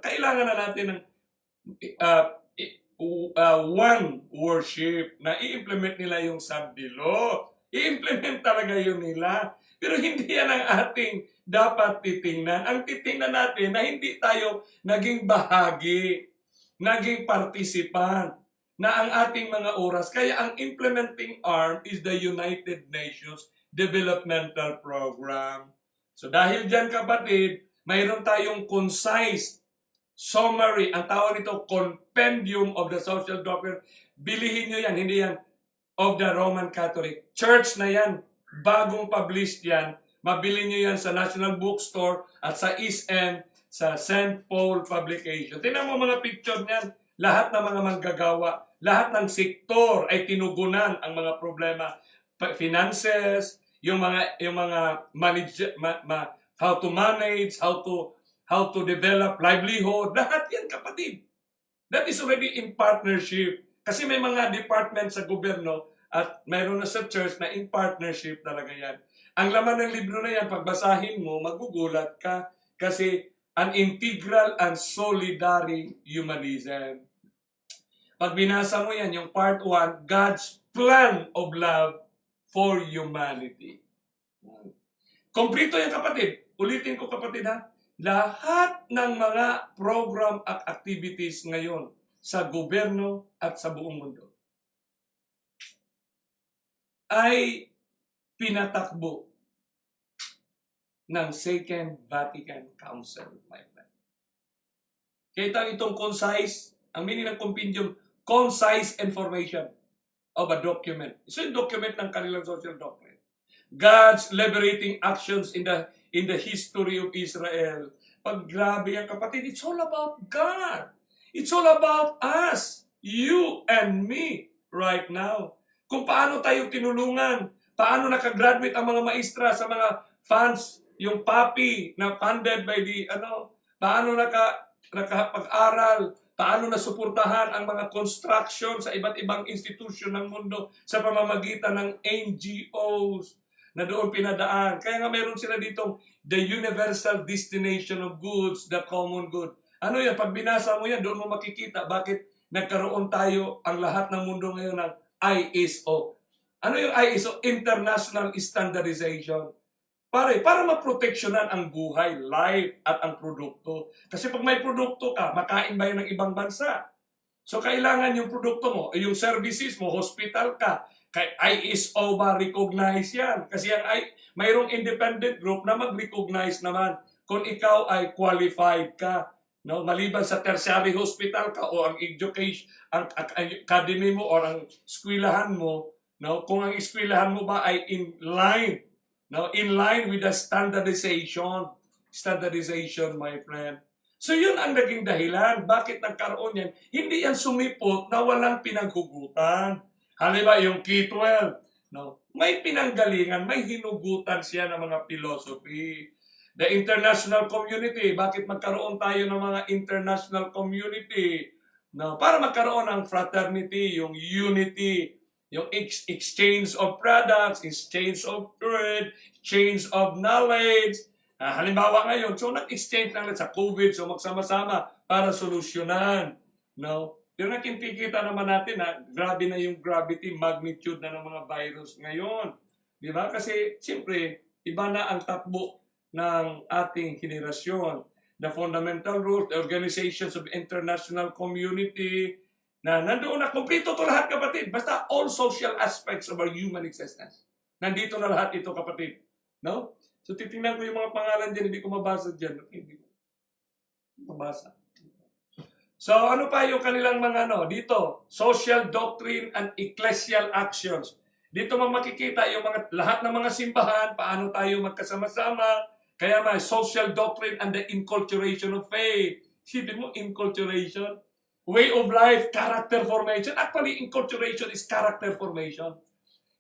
kailangan na natin ng one worship na i-implement nila yung sabdilo. I-implement talaga yun nila. Pero hindi yan ang ating dapat titingnan. Ang titingnan natin na hindi tayo naging bahagi, naging participant na ang ating mga oras. Kaya ang implementing arm is the United Nations Developmental Program. So dahil dyan, kapatid, mayroon tayong concise summary. Ang tawag nito, Compendium of the Social Doctrine. Bilihin nyo yan, hindi yan of the Roman Catholic Church na yan. Bagong published yan. Mabili nyo yan sa National Bookstore at sa East End, sa St. Paul Publication. Tingnan mo mga picture niyan. Lahat ng mga manggagawa, lahat ng sektor ay tinugunan ang mga problema. Finances, yung mga how to manage, how to develop livelihood. Lahat yan, kapatid. That is already in partnership. Kasi may mga department sa gobyerno at mayroon na sa church na in partnership talaga yan. Ang laman ng libro na yan, pagbasahin mo, magugulat ka kasi an integral and solidary humanism. Pag binasa mo yan, yung part 1, God's plan of love for humanity. Komplito yan, kapatid. Ulitin ko, kapatid, ha? Lahat ng mga program at activities ngayon sa gobyerno at sa buong mundo ay pinatakbo ng Second Vatican Council, my friend. Kita itong concise, ang meaning ng compendium, concise information of a document. Ito yung document ng kanilang social doctrine. God's liberating actions in the history of Israel. Pag grabe yan, kapatid, it's all about God. It's all about us, you and me, right now. Kung paano tayo tinulungan, paano nakagraduate ang mga maestra sa mga funds, yung PAPI na funded by the, paano nakapag-aral paano nasuportahan ang mga construction sa iba't ibang institusyon ng mundo sa pamamagitan ng NGOs na doon pinadaan. Kaya nga meron sila ditong the universal destination of goods, the common good. Ano yan? Pag binasa mo yan, doon mo makikita bakit nagkaroon tayo ang lahat ng mundo ngayon ng ISO. Ano yung ISO? International Standardization. Para maproteksyonan ang buhay, life, at ang produkto. Kasi pag may produkto ka, makain ba yan ng ibang bansa? So kailangan yung produkto mo, yung services mo, hospital ka, kay ISO ba recognize yan? Kasi mayroong independent group na mag-recognize naman kung ikaw ay qualified ka. No, maliban sa tertiary hospital ka o ang education, ang academy mo o ang eskwelahan mo, no, kung ang eskwelahan mo ba ay in line with the standardization, my friend. So yun ang naging dahilan bakit nagkaroon yan. Hindi yan sumipot na walang pinaghugutan. Halimbawa yung K-12, no, may pinanggalingan, may hinugutan siya ng mga philosophy. The international community, bakit magkaroon tayo ng mga international community? No, para magkaroon ng fraternity, yung unity, yung exchange of products, exchange of trade, exchange of knowledge. Halimbawa ngayon, so nag-exchange lang sa COVID, so magsama-sama para solusyonan. No? Pero nakikita naman natin na grabe na yung gravity, magnitude na ng mga virus ngayon. Di ba? Kasi, siyempre, iba na ang takbo ng ating henerasyon. The fundamental rules, the organizations of international community, na nandoon na, kumplito to lahat, kapatid. Basta all social aspects of our human existence. Nandito na lahat ito, kapatid. No? So, titingnan ko yung mga pangalan dyan, hindi ko mabasa dyan. Okay, hindi ko mabasa. So, ano pa yung kanilang mga dito? Social doctrine and ecclesial actions. Dito mo makikita yung lahat ng mga simbahan, paano tayo magkasama-sama, kaya may social doctrine and the inculturation of faith. Sipin mo, inculturation. Way of life, character formation. Actually, inculturation is character formation.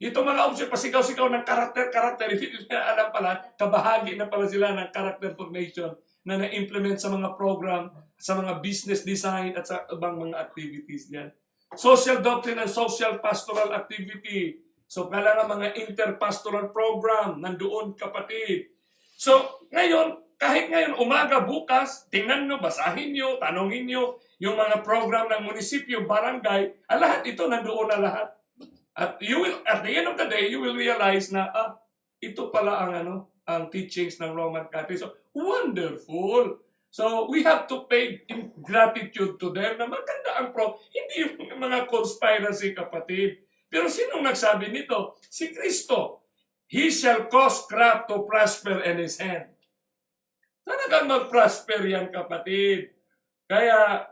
Ito mga option, pasigaw-sigaw ng character, hindi nila alam pala, kabahagi na pala sila ng character formation na na-implement sa mga program, sa mga business design, at sa ibang mga activities yan. Social doctrine and social pastoral activity. So, kailangan mga interpastoral program, nandoon, kapatid. So, ngayon, kahit ngayon, umaga, bukas, tingnan nyo, basahin nyo, tanongin nyo, yung mga program ng munisipyo, barangay, lahat ito nandoon na lahat. At you will, at the end of the day, you will realize na, ito pala ang teachings ng Roman Catholic. So, wonderful. So, we have to pay gratitude to them na maganda ang hindi yung mga conspiracy, kapatid. Pero sinong nagsabi nito? Si Kristo. He shall cause craft to prosper in his hand. Talagang mag-prosper yan, kapatid. Kaya,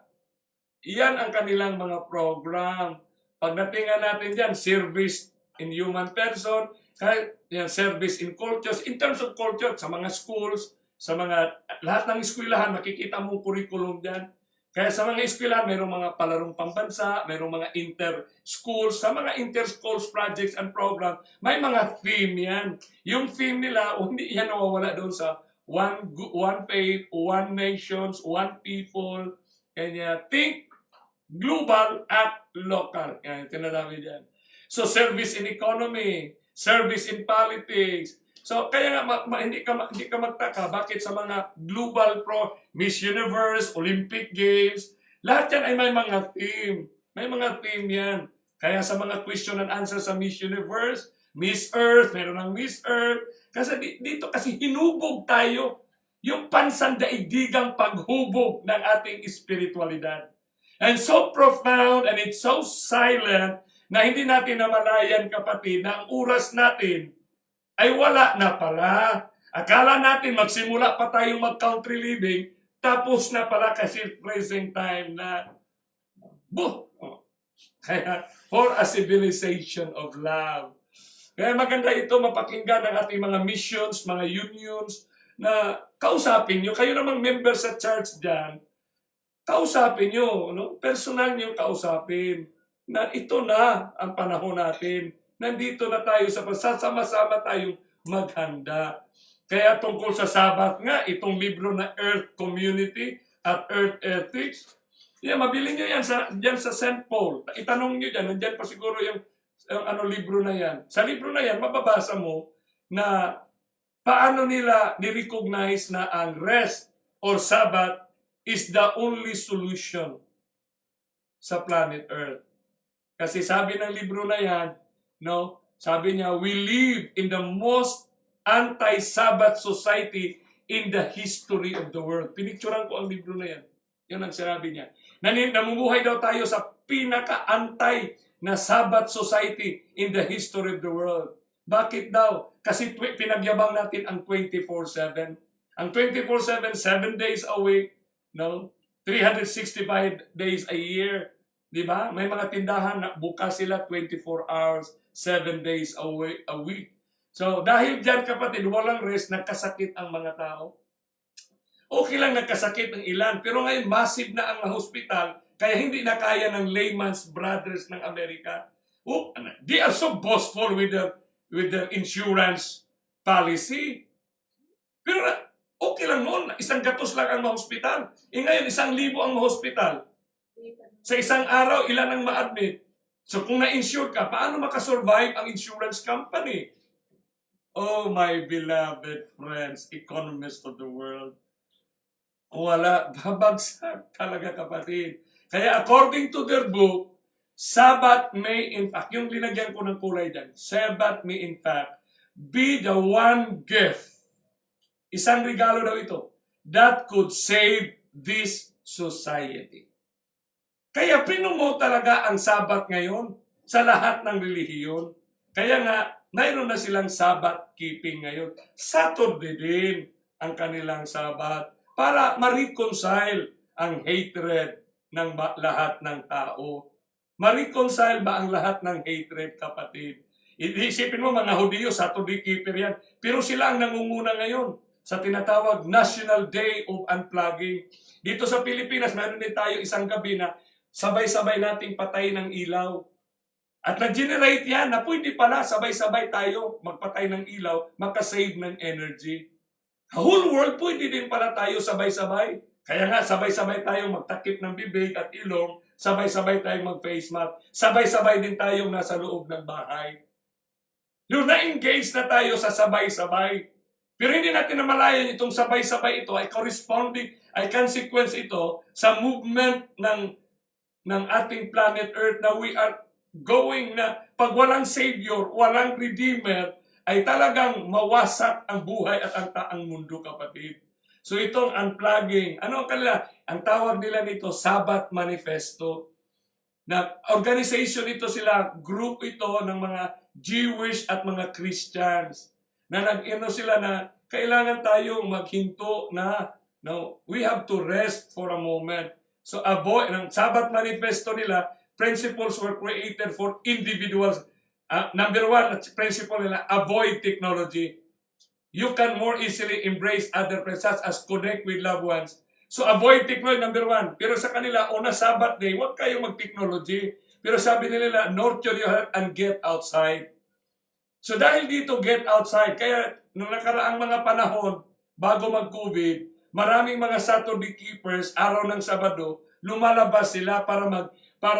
yan ang kanilang mga program. Pagdating natin dyan, service in human person, yan, service in cultures. In terms of culture, sa mga schools, sa mga, lahat ng eskwelahan, makikita mong curriculum dyan. Kaya sa mga eskwelahan, mayroong mga palarong pambansa, mayroong mga inter-schools, sa mga inter-schools projects and program, may mga theme yan. Yung theme nila, hindi yan nawawala doon sa one faith, one nations, one people, and think global at local. Yan, tinadami dyan. So, service in economy, service in politics. So, kaya nga, hindi ka magtaka, bakit sa mga global Miss Universe, Olympic Games, lahat yan ay may mga theme. May mga theme yan. Kaya sa mga question and answer sa Miss Universe, Miss Earth, meron ng Miss Earth. Kasi dito kasi hinubog tayo yung pansandaigdigang paghubog ng ating espiritualidad. And so profound and it's so silent na hindi natin namalayan, kapatid, na ang oras natin ay wala na pala. Akala natin magsimula pa tayong mag-country living, tapos na pala kasi present time na. Kaya, for a civilization of love. Kaya maganda ito mapakinggan ng ating mga missions, mga unions, na kausapin nyo. Kayo namang member sa church dyan, kausapin nyo, personal nyo kausapin, na ito na ang panahon natin. Nandito na tayo sa pasasama-sama tayong maghanda. Kaya tungkol sa Sabbath nga, itong libro na Earth Community at Earth Ethics, Yeah, mabili nyo yan dyan sa St. Paul. Itanong nyo dyan, nandyan pa siguro yung libro na yan. Sa libro na yan, mababasa mo na paano nila ni-recognize na ang rest or Sabbath is the only solution sa planet Earth. Kasi sabi ng libro na yan, no, sabi niya, we live in the most anti-Sabbath society in the history of the world. Pinicturan ko ang libro na yan. Yun ang sinabi niya. Namumuhay daw tayo sa pinaka-antay na Sabbath society in the history of the world. Bakit daw? Kasi pinagyabang natin ang 24/7. Ang 24/7, 7 days a week, no? 365 days a year. Di ba? May mga tindahan na bukas sila 24 hours, 7 days a week. So, dahil dyan kapatid, walang rest, nagkasakit ang mga tao. Okay lang nagkasakit ng ilan, pero ngayon massive na ang hospital, kaya hindi na kaya ng layman's brothers ng Amerika. Oh, they are so boastful with their insurance policy. Pero okay lang noon, 1 gatos lang ang ma-hospital. Ngayon, 1,000 ang ma-hospital. Sa isang araw, ilan ang ma-admit? So kung na-insure ka, paano makasurvive ang insurance company? Oh my beloved friends, economists of the world. Wala, babagsak talaga kapatid. Kaya according to their book, Sabbath may in fact, yung linagyan ko ng kulay dyan, Sabbath may in fact be the one gift, isang regalo daw ito, that could save this society. Kaya pinumo talaga ang Sabbath ngayon sa lahat ng relihiyon. Kaya nga, mayroon na silang Sabbath keeping ngayon. Saturday din ang kanilang Sabbath para ma-reconcile ang hatred ng lahat ng tao. Ma-reconcile ba ang lahat ng hatred, kapatid? Isipin mo, mga Hudiyo, Saturday keeper yan. Pero sila ang nangunguna ngayon sa tinatawag National Day of Unplugging. Dito sa Pilipinas, meron din tayo isang gabi na sabay-sabay nating patay ng ilaw. At nag-generate yan na pwede pala sabay-sabay tayo magpatay ng ilaw, makasave ng energy. Whole world pwede din pala tayo sabay-sabay. Kaya nga, sabay-sabay tayong magtakip ng bibig at ilong, sabay-sabay tayong mag-face mask, sabay-sabay din tayong nasa loob ng bahay. Yung na-engage na tayo sa sabay-sabay. Pero hindi natin namalayan itong sabay-sabay ito ay corresponding, ay consequence ito sa movement ng ating planet Earth na we are going na pag walang Savior, walang Redeemer, ay talagang mawasak ang buhay at ang mundo, kapatid. So itong unplugging, ano ang kanila? Ang tawag nila nito, Sabbath Manifesto. Na organization ito sila, group ito ng mga Jewish at mga Christians. Na nag-ino sila na kailangan tayong maghinto na, no, we have to rest for a moment. So avoid, ng Sabbath Manifesto nila, principles were created for individuals. Number 1, principle nila, avoid technology. You can more easily embrace other friends, such as connect with loved ones. So avoid technology, number 1. Pero sa kanila, on a Sabbath day, huwag kayo mag-technology. Pero sabi nila, nurture your heart and get outside. So dahil dito, get outside. Kaya nung nakaraang mga panahon, bago mag-COVID, maraming mga Saturday keepers, araw ng Sabado, lumalabas sila para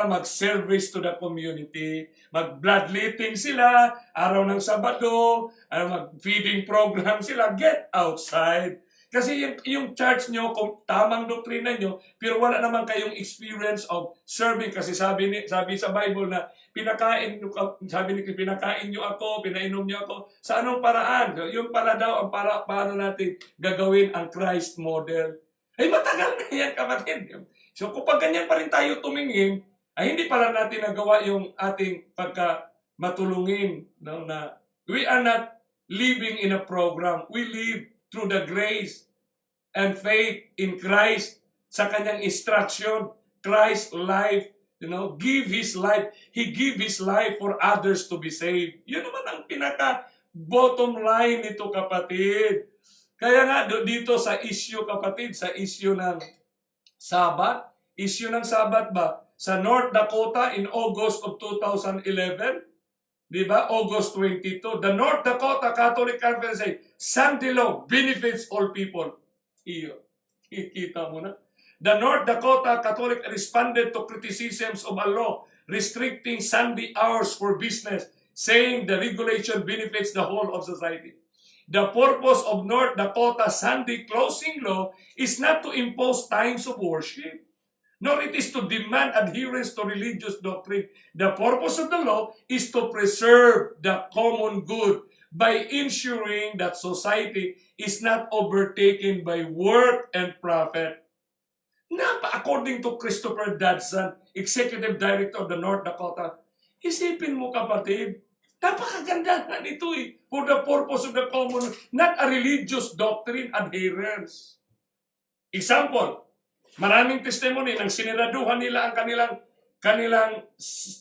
mag-service to the community. Mag-bloodletting sila, araw ng Sabado, mag-feeding program sila, get outside. Kasi yung church nyo, kung tamang doktrina nyo, pero wala naman kayong experience of serving. Kasi sabi sa Bible na, pinakain nyo ako, pinainom nyo ako. Sa anong paraan? Yung pala daw, paano natin gagawin ang Christ model. Ay matagal na yan, kapatid. So kung ganyan pa rin tayo tumingin, ay hindi pala natin nagawa yung ating pagka-matulungin. No, na we are not living in a program. We live through the grace and faith in Christ sa kanyang instruction. Christ's life, give His life. He give His life for others to be saved. Yun naman ang pinaka-bottom line nito, kapatid. Kaya nga, dito sa issue, kapatid, sa issue ng Sabbath, ba? Sa North Dakota in August of 2011, di ba? August 22, the North Dakota Catholic Conference say, Sunday law benefits all people. Iyo, ikita mo na. the North Dakota Catholic responded to criticisms of a law restricting Sunday hours for business, saying the regulation benefits the whole of society. The purpose of North Dakota Sunday closing law is not to impose times of worship, nor it is to demand adherence to religious doctrine. The purpose of the law is to preserve the common good by ensuring that society is not overtaken by work and profit. According to Christopher Dodson, Executive Director of the North Dakota, isipin mo kapatid, napakaganda na nito for the purpose of the common, not a religious doctrine adherence. Example, maraming testimony nang siniraduhan nila ang kanilang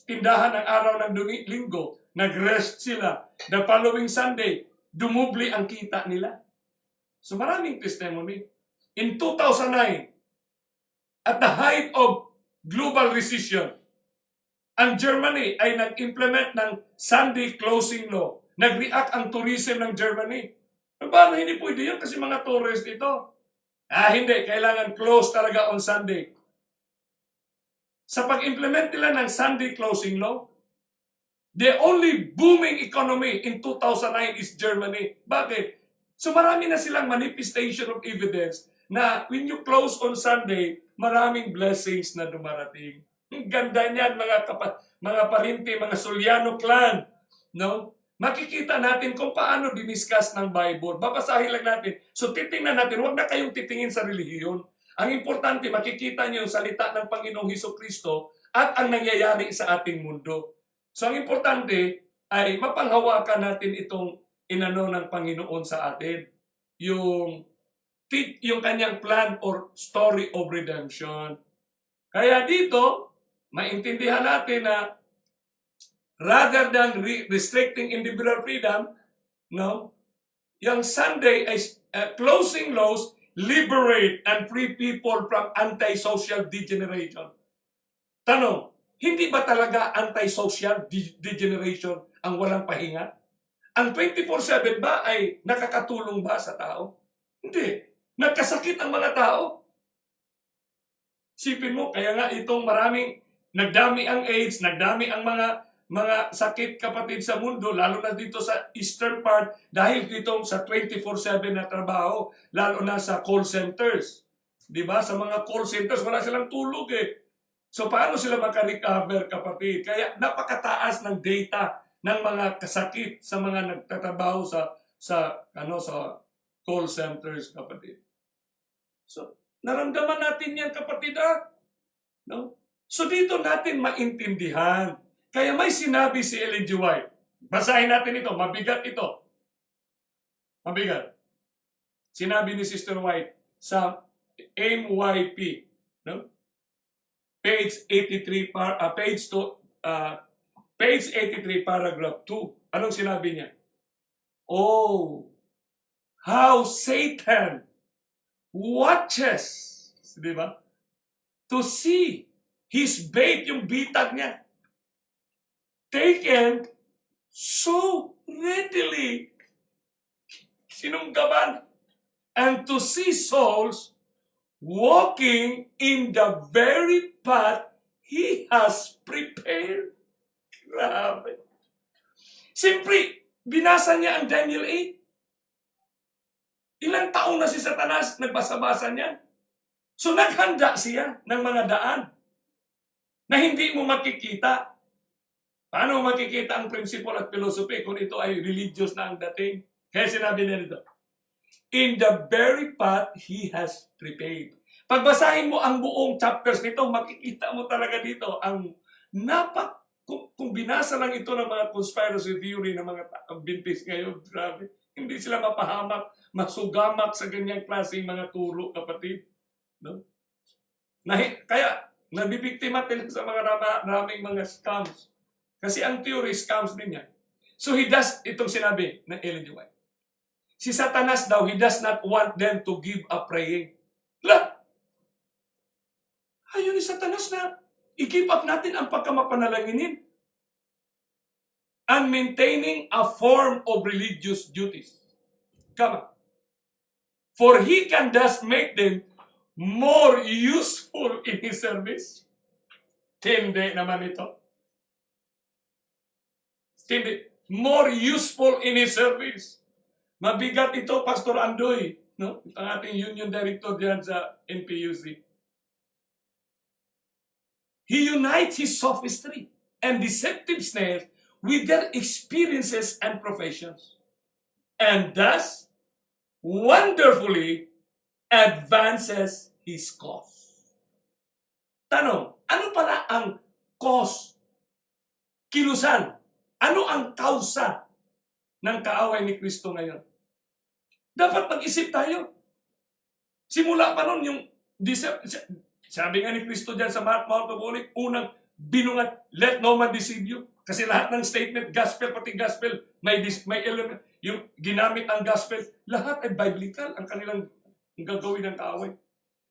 tindahan ng araw ng linggo, nag-rest sila. The following Sunday, dumubli ang kita nila. So maraming testimony. In 2009, at the height of global recession, ang Germany ay nag-implement ng Sunday closing law. Nag-react ang tourism ng Germany. Paano hindi pwede yun? Kasi mga tourist ito. Hindi. Kailangan close talaga on Sunday. Sa pag-implement nila ng Sunday closing law, the only booming economy in 2009 is Germany. Bakit? So marami na silang manifestation of evidence na when you close on Sunday, maraming blessings na dumarating. Ang ganda niyan, mga parinti, mga Suliano clan. No? Makikita natin kung paano diniscuss ng Bible. Babasahin lang natin. So titingnan natin, huwag na kayong titingin sa relihiyon. Ang importante, makikita niyo yung salita ng Panginoong Hesukristo at ang nangyayari sa ating mundo. So ang importante ay mapanghawakan natin itong inano ng Panginoon sa atin. Yung kanyang plan or story of redemption. Kaya dito, maintindihan natin na rather than restricting individual freedom, no, yung Sunday ay closing laws liberate and free people from anti-social degeneration. Tanong, hindi ba talaga anti-social degeneration ang walang pahinga? Ang 24/7 ba ay nakakatulong ba sa tao? Hindi. Nagkasakit ang mga tao. Sipin mo, kaya nga itong nagdami ang AIDS, nagdami ang mga sakit kapatid sa mundo, lalo na dito sa eastern part, dahil dito sa 24/7 na trabaho, lalo na sa call centers. Diba? Sa mga call centers, wala silang tulog So paano sila makarecover kapatid? Kaya napakataas ng data ng mga kasakit sa mga nagtatrabaho sa call centers kapatid. So, naramdaman natin yan kapatid no? So dito natin maintindihan. Kaya may sinabi si Ellen G. White. Basahin natin ito, mabigat ito. Mabigat. Sinabi ni Sister White sa MYP, no? Page 83 page 83 paragraph 2. Anong sinabi niya? Oh, how Satan watches, di ba? To see his bait, yung bitag niya, taken so readily, sinunggaban, and to see souls walking in the very path he has prepared. Grabe. Siyempre, binasa niya ang Daniel 8. Ilang taon na si Satanas nagbasa-basa niyan. So naghanda siya ng mga daan na hindi mo makikita. Paano makikita ang principle at philosophy kung ito ay religious na ang dating? Kaya sinabi niya nito, in the very path he has prepared. Pagbasahin mo ang buong chapters nito, makikita mo talaga dito ang kung binasa lang ito ng mga conspiracy theory ng mga Adventist ngayon, grabe, hindi sila mapahamak, masugamak sa ganyang klaseng mga turo, kapatid. No? Kaya, nabibiktima din sa mga maraming mga scams. Kasi ang theory, scams din niya. So itong sinabi ng Ellen G. White. Si Satanas daw, he does not want them to give up praying. Ayaw ni Satanas na i-give up natin ang pagkamapanalanginin and maintaining a form of religious duties. Come on. For he can thus make them more useful in his service? Hindi naman ito. Hindi. More useful in his service. Mabigat ito, Pastor Andoy. No? Ito ang ating union director diyan sa NPUC. He unites his sophistry and deceptive snares with their experiences and professions, and thus wonderfully advances his cause. Tanong, ano pala ang cause? Kilusan. Ano ang kausa ng kaaway ni Kristo ngayon? Dapat mag-isip tayo. Simula pa nun yung sabi nga ni Kristo dyan sa Mount of Olives, unang binungat, let no man deceive you. Kasi lahat ng statement, gospel, pati gospel, may element, yung ginamit ang gospel, lahat ay biblical ang kanilang gagawin ng kaaway.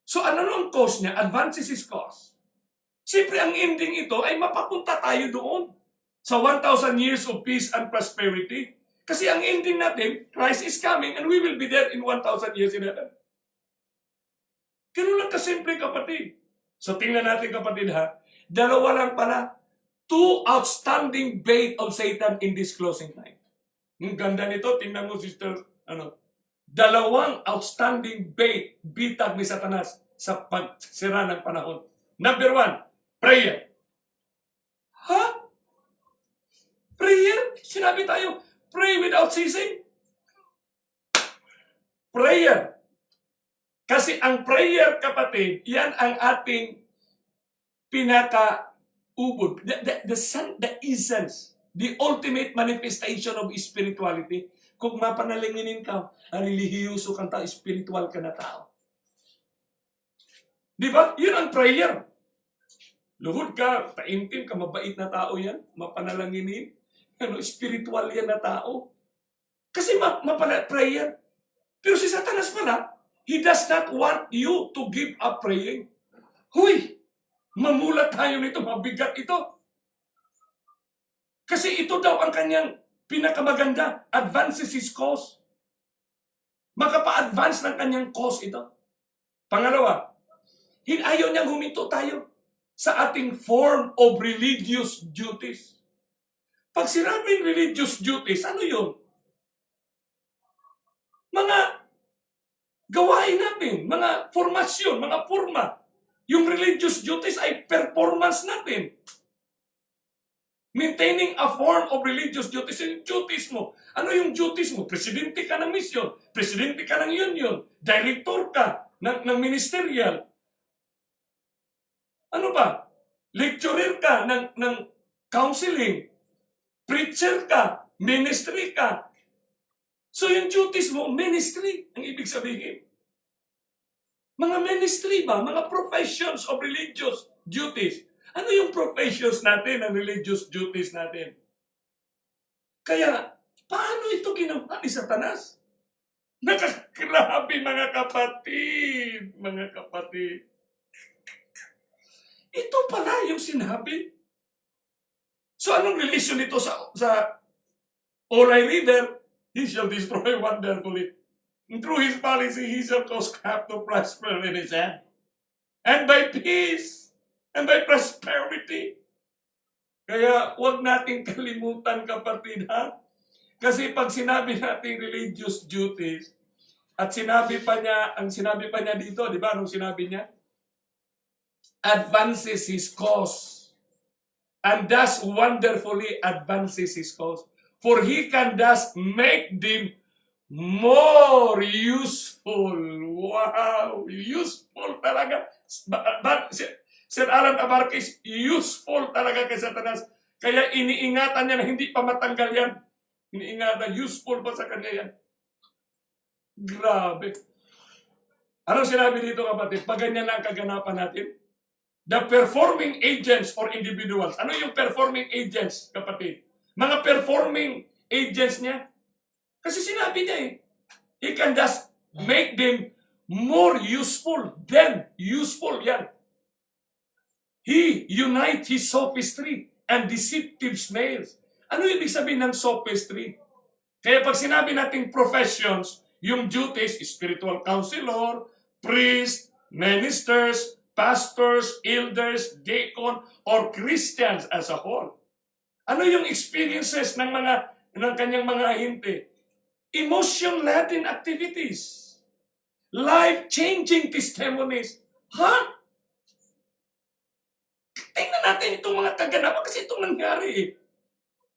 So ano ang cause niya? Advances his cause. Siyempre ang ending ito ay mapapunta tayo doon sa 1,000 years of peace and prosperity. Kasi ang ending natin, Christ is coming and we will be there in 1,000 years in heaven. Ganun lang kasimple, kapatid. So tingnan natin, kapatid, ha? Dalawa lang pala. Two outstanding bait of Satan in this closing time. Ang ganda nito, tingnan mo, sister, dalawang outstanding bitag ni Satanas sa pagsira ng panahon. Number 1, prayer. Ha? Prayer? Sinabi tayo, pray without ceasing. Prayer. Kasi ang prayer, kapatid, yan ang ating pinaka-ubod. The essence, the ultimate manifestation of spirituality. Kung mapanalinginin ka, relihiyoso kang tao, spiritual ka na tao. Di ba? Yun ang prayer. Luhod ka, taimtim ka, mabait na tao yan, mapanalanginin. Spiritual yan na tao. Kasi prayer. Pero si Satanas pala, he does not want you to give up praying. Huy! Mamulat tayo nito, mabigat ito. Kasi ito daw ang kanyang pinakamaganda, advances his cause. Makapa-advance ng kanyang cause ito. Pangalawa, ayaw niyang huminto tayo sa ating form of religious duties. Pag sinabing religious duties, ano yun? Mga gawain natin, mga formasyon, mga forma. Yung religious duties ay performance natin. Maintaining a form of religious duties. Yung duties mo. Ano yung duties mo? Presidente ka ng mission. Presidente ka ng union. Director ka ng ministerial. Ano ba? Lecturer ka ng counseling. Preacher ka, ministry ka. So yung duties mo, ministry, ang ibig sabihin. Mga ministry ba? Mga professions of religious duties. Ano yung professions natin, ang religious duties natin? Kaya, paano ito ginawa ni Satanas? Nakagrabe, mga kapatid. Mga kapatid. Ito pala yung sinabi. So anong relation nito sa Oray River? He shall destroy wonderfully. And through his policy, he shall cause crop to prosper in his hand. And by peace, and by prosperity. Kaya huwag nating kalimutan, kapatid, ha? Kasi pag sinabi natin religious duties, at sinabi pa niya dito, di ba, anong sinabi niya? Advances his cause. And thus wonderfully advances his cause. For he can thus make them more useful. Wow! Useful talaga. But Sir Alan Abarquez, useful talaga kay Satanas. Kaya iniingatan niya na hindi pa matanggal yan. Iniingatan, useful pa sa kanya yan. Grabe. Ano sinabi dito, kapatid? Pag ganyan lang kaganapan natin, the performing agents or individuals. Ano yung performing agents, kapatid? Mga performing agents niya. Kasi sinabi niya he can just make them more useful than useful yan. He unites his sophistry and deceptive snares. Ano ibig sabihin ng sophistry? Kaya pag sinabi nating professions, yung duties, spiritual counselor, priest, ministers, pastors, elders, deacon, or Christians as a whole. Ano yung experiences ng kanyang mga ahente? Emotion-laden activities. Life-changing testimonies. Ha? Tingnan natin itong mga kaganapan kasi itong nangyari eh.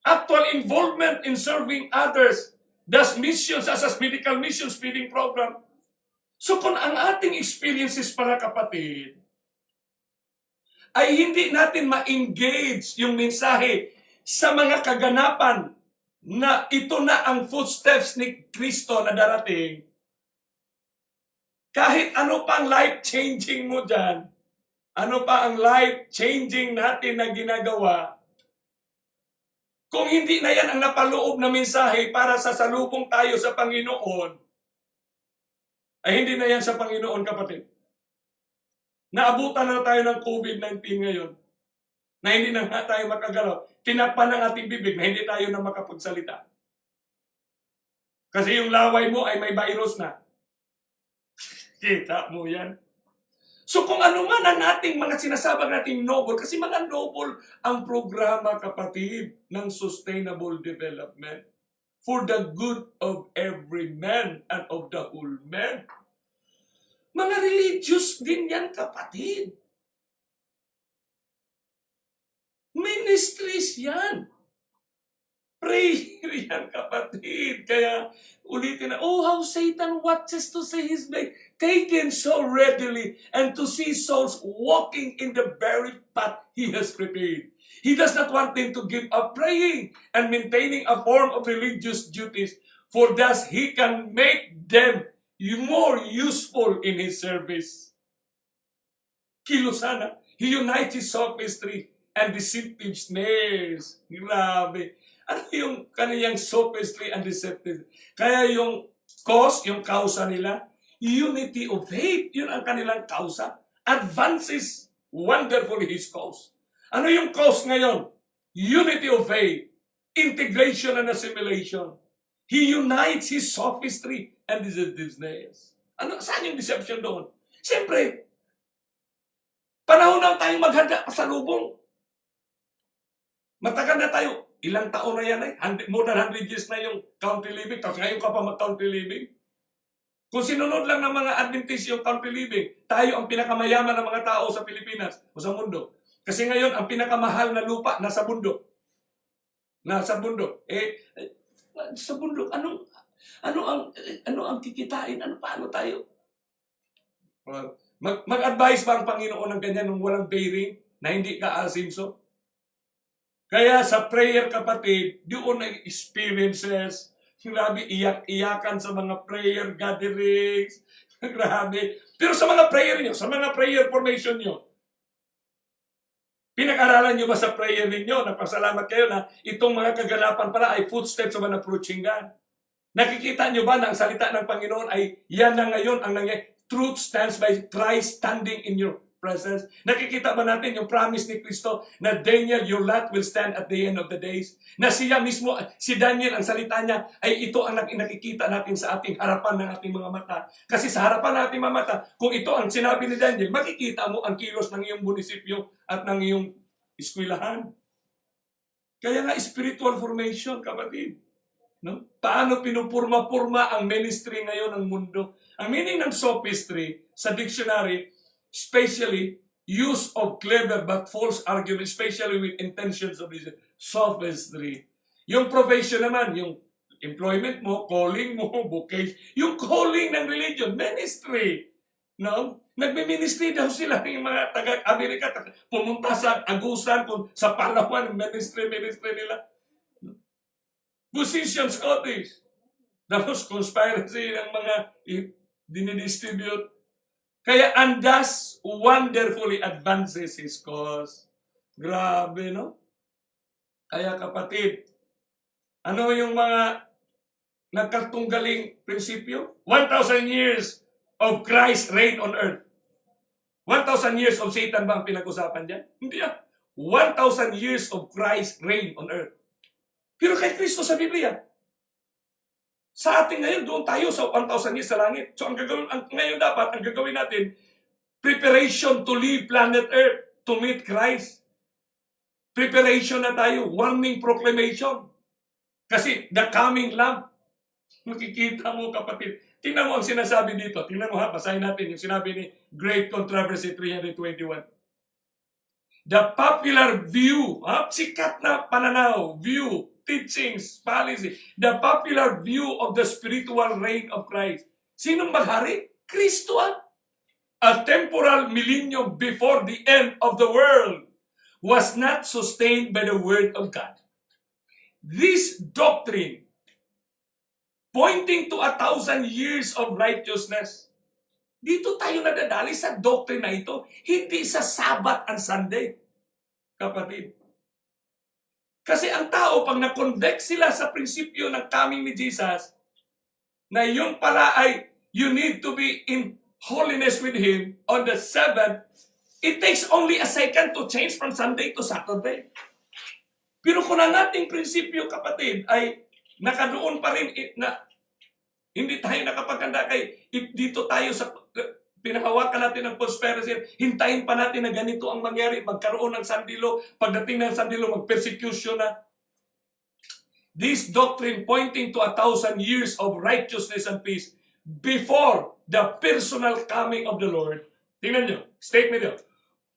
Actual involvement in serving others. Thus missions as a medical missions feeding program. So kung ang ating experiences para kapatid, ay hindi natin ma-engage yung mensahe sa mga kaganapan na ito na ang footsteps ni Kristo na darating, kahit ano pang life-changing mo dyan, ano pa ang life-changing natin na ginagawa, kung hindi na yan ang napaloob na mensahe para sasalubong tayo sa Panginoon, ay hindi na yan sa Panginoon, kapatid. Naabutan na tayo ng COVID-19 ngayon, na hindi na nga tayo makagalaw. Tinakpan ng ating bibig na hindi tayo na makapagsalita. Kasi yung laway mo ay may virus na. Kita mo yan. So kung ano man ang ating mga sinasabang nating noble, kasi mga noble ang programa, kapatid, ng sustainable development for the good of every man and of the whole man. Mga religious din yan, kapatid. Ministries yan. Prayer yan, kapatid. Kaya ulitin na, oh, how Satan watches to see his mate taken so readily and to see souls walking in the very path he has prepared. He does not want them to give up praying and maintaining a form of religious duties, for thus he can make them more useful in his service. Kilosana, he unites his sophistry and deceptive snares. Grabe. Ano yung kaniyang sophistry and deceptive? Kaya yung cause, yung kausa nila, unity of faith, yun ang kanilang kausa. Advances wonderfully his cause. Ano yung cause ngayon? Unity of faith, integration and assimilation. He unites his sophistry and deceptive snares. Ano, saan yung deception doon? Siyempre, panahon na tayong maghanda sa lubong. Matagal na tayo. Ilang taon na yan eh. More than 100 years na yung country living. Tapos ngayon ka pa mag-country living. Kung sinunod lang ng mga Adventist yung country living, tayo ang pinakamayaman ng mga tao sa Pilipinas o sa mundo. Kasi ngayon, ang pinakamahal na lupa nasa bundok. Nasa bundok. Sa bundok, ano ang kikitain? Paano tayo? Mag-advise ba ang Panginoon ng ganyan nung walang bearing na hindi ka asinso? Kaya sa prayer, kapatid, doon ay experiences. Grabe, iyak-iyakan sa mga prayer gatherings. Grabe. Pero sa mga prayer nyo, sa mga prayer formation nyo, pinag-aralan nyo ba sa prayer ninyo? Nagpasalamat kayo na itong mga kaganapan pala ay footsteps of an approaching God. Nakikita nyo ba na ang salita ng Panginoon ay yan na ngayon ang nangyay? Truth stands by Christ standing in your presence. Nakikita ba natin yung promise ni Kristo na Daniel, your lot will stand at the end of the days? Na siya mismo, si Daniel, ang salita niya ay ito ang nakikita natin sa ating harapan ng ating mga mata. Kasi sa harapan ng ating mga mata, kung ito ang sinabi ni Daniel, makikita mo ang kilos ng iyong munisipyo at ng iyong eskwelahan. Kaya nga spiritual formation, kapatid. No? Paano pinupurma-purma ang ministry ngayon ng mundo? Ang meaning ng sophistry sa dictionary, especially use of clever but false argument, especially with intentions of this sophistry. Yung profession naman, yung employment mo, calling mo, vocation, yung calling ng religion, ministry. No? Nagme-ministry daw sila ng mga taga-Amerika, pumunta sa Agusan, sa Palawan, ministry nila. Position Scottish. Tapos conspiracy ng mga dinidistribute. Kaya and thus wonderfully advances his cause. Grabe, no? Kaya kapatid, ano yung mga nagkatunggaling prinsipyo? 1,000 years of Christ's reign on earth. 1,000 years of Satan ba ang pinag-usapan dyan? Hindi yan. 1,000 years of Christ's reign on earth. Pero kay Kristo sa Biblia, sa ating ngayon, doon tayo sa 1,000 years sa langit. So, ngayon dapat, ang gagawin natin, Preparation to leave planet Earth to meet Christ. Preparation na tayo. Warning proclamation. Kasi the coming Lamb. Makikita mo, kapatid. Tingnan mo ang sinasabi dito. Tingnan mo ha, basahin natin yung sinabi ni Great Controversy 321. The popular view, sikat na pananaw, view, teachings, policy, the popular view of the spiritual reign of Christ. Sinong maghari? Kristo A temporal millennium before the end of the world was not sustained by the word of God. This doctrine, pointing to 1,000 years of righteousness, dito tayo nadadali sa doctrine na ito, hindi sa Sabbath and Sunday, kapatid. Kasi ang tao, pag na-convict sila sa prinsipyo ng coming ni Jesus, na yun pala ay you need to be in holiness with Him on the Sabbath, it takes only a second to change from Sunday to Saturday. Pero kung ang ating prinsipyo, kapatid, ay nakadoon pa rin na hindi tayo nakapaganda kay dito tayo sa pinahawakan natin ng conspiracy, hintayin pa natin na ganito ang mangyari, magkaroon ng sandilo, pagdating ng sandilo, mag-persecution na. This doctrine pointing to 1,000 years of righteousness and peace before the personal coming of the Lord. Tingnan nyo, statement nyo.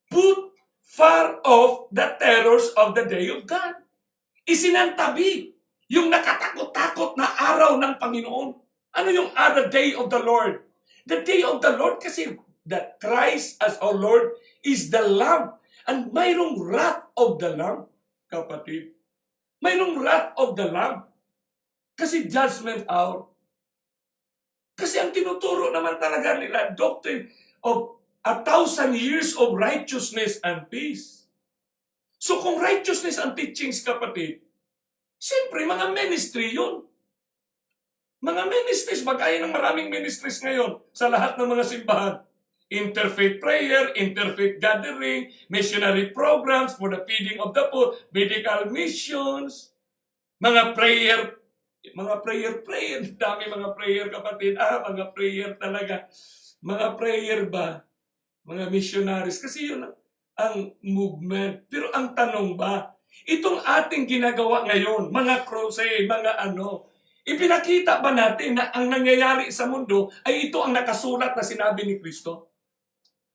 Put far off the terrors of the day of God. Isinantabi yung nakatakot-takot na araw ng Panginoon. Ano yung other day of the Lord? The day of the Lord kasi that Christ as our Lord is the Lamb. And mayroong wrath of the Lamb, kapatid. Mayroong wrath of the Lamb. Kasi judgment hour. Kasi ang tinuturo naman talaga nila, doctrine of 1,000 years of righteousness and peace. So kung righteousness and teachings, kapatid, siyempre mga ministry yun. Mga ministries, magkaya ng maraming ministries ngayon sa lahat ng mga simbahan. Interfaith prayer, interfaith gathering, missionary programs for the feeding of the poor, medical missions, mga prayer, dami mga prayer, kapatid. Mga prayer talaga. Mga prayer ba? Mga missionaries. Kasi yun ang movement. Pero ang tanong ba, itong ating ginagawa ngayon, mga crusade, mga ipinakita ba natin na ang nangyayari sa mundo ay ito ang nakasulat na sinabi ni Kristo?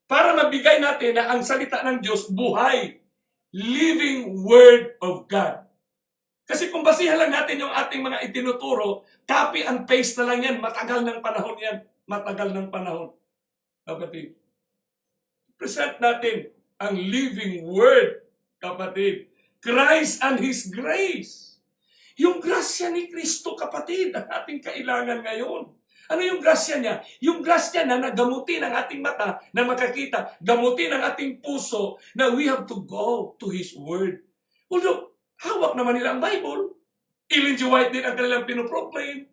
Para mabigay natin na ang salita ng Diyos, buhay, living word of God. Kasi kung basihan lang natin yung ating mga itinuturo, copy and paste na lang yan, matagal ng panahon yan. Matagal ng panahon. Kapatid, present natin ang living word, kapatid. Christ and His grace. Yung grasya ni Kristo, kapatid, ang ating kailangan ngayon. Ano yung grasya niya? Yung grasya na nagamutin ang ating mata na makakita, gamutin ang ating puso na we have to go to His Word. Although, hawak naman nila ang Bible. Ellen G. White din ang kanilang pinoproclaim.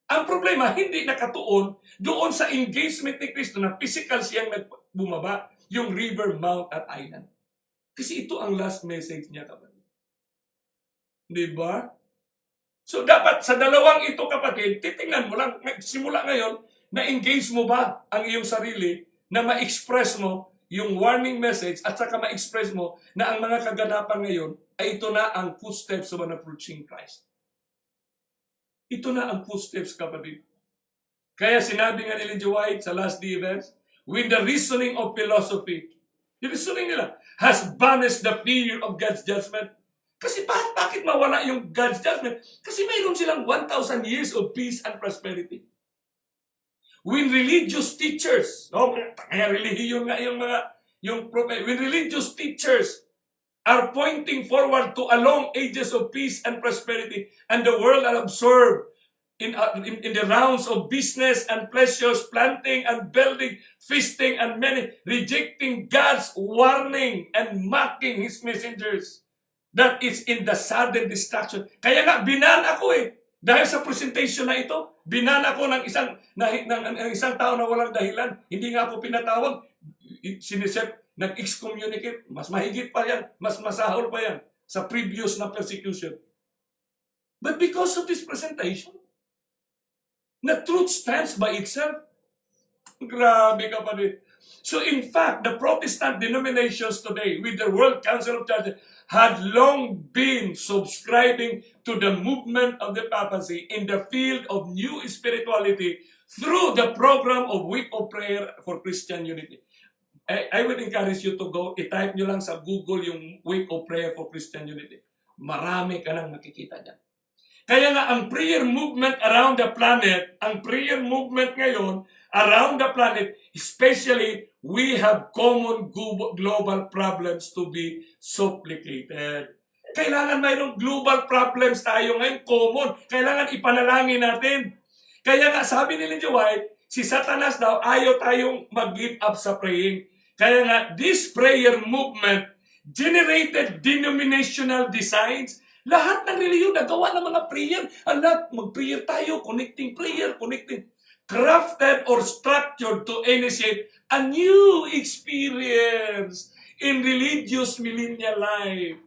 Ang problema, hindi nakatuon doon sa engagement ni Kristo na physical siyang bumaba, yung river, mount at island. Kasi ito ang last message niya, kapatid. Diba? So dapat sa dalawang ito, kapatid, titingnan mo lang, simula ngayon, na-engage mo ba ang iyong sarili na ma-express mo yung warning message at saka ma-express mo na ang mga kaganapan ngayon ay ito na ang footsteps of an approaching Christ. Ito na ang footsteps, kapatid. Kaya sinabi nga ni Ellen G. White sa Lastdaysevent, when the reasoning of philosophy, yung reasoning nila, has banished the fear of God's judgment. Kasi bakit mawala yung God's judgment? Kasi mayroon silang 1,000 years of peace and prosperity. When religious teachers, kaya relihiyon nga when religious teachers are pointing forward to a long ages of peace and prosperity, and the world are absorbed in the rounds of business and pleasures, planting and building, feasting and many, rejecting God's warning and mocking His messengers. That is in the sudden destruction. Kaya nga, binan ako Dahil sa presentation na ito, binan ako ng isang tao na walang dahilan. Hindi nga ako pinatawag. Nag-excommunicate. Mas mahigit pa yan. Mas masahol pa yan sa previous na persecution. But because of this presentation, the truth stands by itself. Grabe, kapatid. So in fact, the Protestant denominations today, with the World Council of Churches, had long been subscribing to the movement of the papacy in the field of new spirituality through the program of Week of Prayer for Christian Unity. I would encourage you to go, i-type nyo lang sa Google yung Week of Prayer for Christian Unity. Marami ka nang makikita dyan. Kaya nga, ang prayer movement around the planet, ang prayer movement ngayon around the planet, especially, we have common global problems to be supplicated. Kailangan mayroong global problems tayo ngayon, common. Kailangan ipanalangin natin. Kaya nga, sabi ni Ellen G. White, si Satanas daw, ayaw tayong mag-give up sa praying. Kaya nga, this prayer movement generated denominational designs. Lahat ng reliyon nagawa ng mga prayer. Alam, mag-prayer tayo, connecting prayer, connecting. Crafted or structured to initiate a new experience in religious millennial life.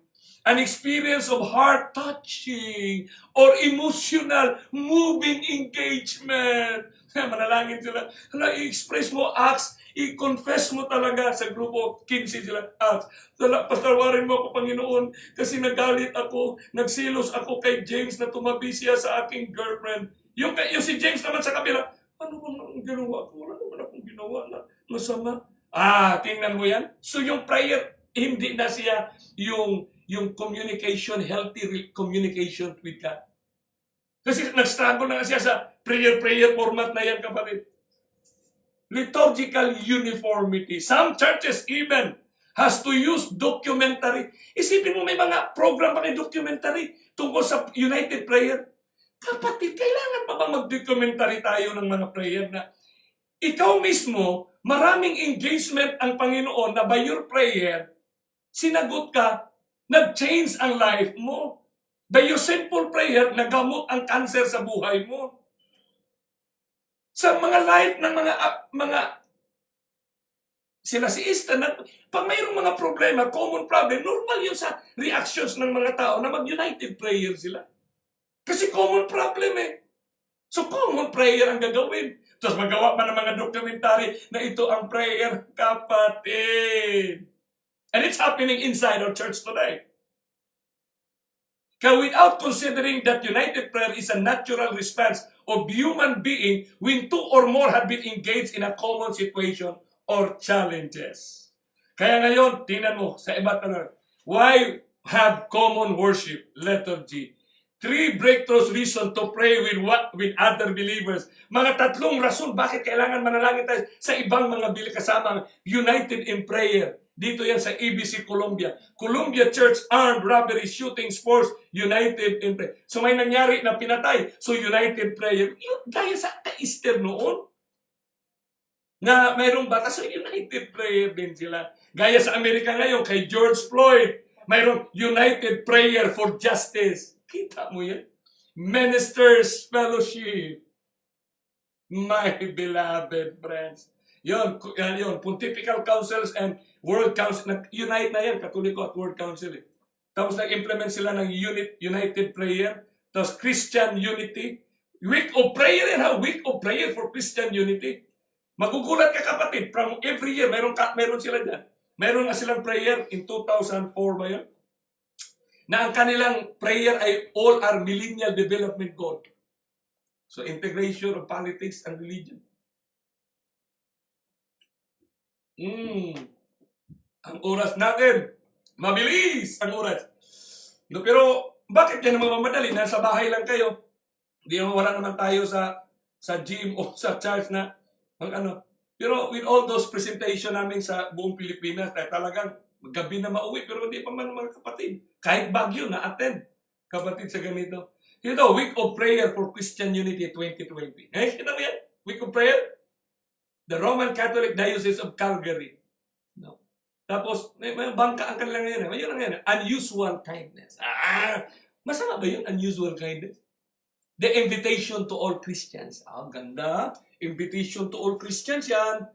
An experience of heart-touching or emotional, moving engagement. Manalangin sila. I-express mo, acts, i-confess mo talaga sa grupo, 15 sila, acts. Pastawarin mo ako, Panginoon, kasi nagalit ako, nagsilos ako kay James na tumabi siya sa aking girlfriend. Yung si James naman sa kabila, ano ba ang ginawa ko? Wala naman akong ginawa na masama. Tingnan mo yan. So yung prayer, hindi na siya yung communication, healthy communication with God. Kasi nag-struggle na siya sa prayer format na yan, kapatid. Liturgical uniformity. Some churches even has to use documentary. Isipin mo, may mga program pa ng documentary tungkol sa United Prayer. Kapatid, kailangan pa bang mag-documentary tayo ng mga prayer na ikaw mismo, maraming engagement ang Panginoon na by your prayer, sinagot ka, nag-change ang life mo. By your simple prayer, nagamot ang cancer sa buhay mo. Sa mga life ng mga sila si Easter, pag mayroong mga problema, common problem, normal yun sa reactions ng mga tao na mag-united prayer sila. Kasi common problem eh. So common prayer ang gagawin. Tapos magawa pa ng mga documentary na ito ang prayer, kapatid. And it's happening inside our church today. Without considering that united prayer is a natural response of human being when two or more have been engaged in a common situation or challenges. Kaya ngayon, tingnan mo sa iba't ano. Why have common worship? Letter G. 3 breakthroughs reason to pray with other believers. Mga tatlong rason bakit kailangan manalangin tayo sa ibang mga kasama united in prayer. Dito yan sa ABC Columbia. Columbia Church Armed Robbery Shooting Sports United in Prayer. So may nangyari na pinatay. So United Prayer. Gaya sa Easter noon. Na mayroong bata. So United Prayer din sila. Gaya sa Amerika ngayon kay George Floyd. Mayroong United Prayer for Justice. Kita mo yan? Ministers Fellowship. My beloved friends. Yun, Pontifical Councils and World Council, nag-unite na yan, Katoliko at World Council. Tapos nag-implement sila ng United Prayer, tapos Christian Unity, Week of Prayer yan ha, Week of Prayer for Christian Unity. Magugulat ka, kapatid, from every year, meron sila dyan. Meron nga silang prayer in 2004 ba yun? Na ang kanilang prayer ay all are millennial development goal. So integration of politics and religion. Ang oras natin, mabilis ang oras. No, pero bakit yan mamamadali? Nasa bahay lang kayo. Hindi naman wala naman tayo sa gym o sa church na ano. Pero with all those presentation namin sa buong Pilipinas, talagang gabi na mauwi, pero hindi pa man mga kapatid. Kahit Baguio na-attend, kapatid, sa ganito. You know, Week of Prayer for Christian Unity 2020. Kita mo yan? Week of Prayer? The Roman Catholic Diocese of Calgary. No. Tapos, may bangka ang kanilang ngayon. Mayroon ang ngayon. Unusual kindness. Masama ba yun? Unusual kindness? The invitation to all Christians. Ganda. Invitation to all Christians yan.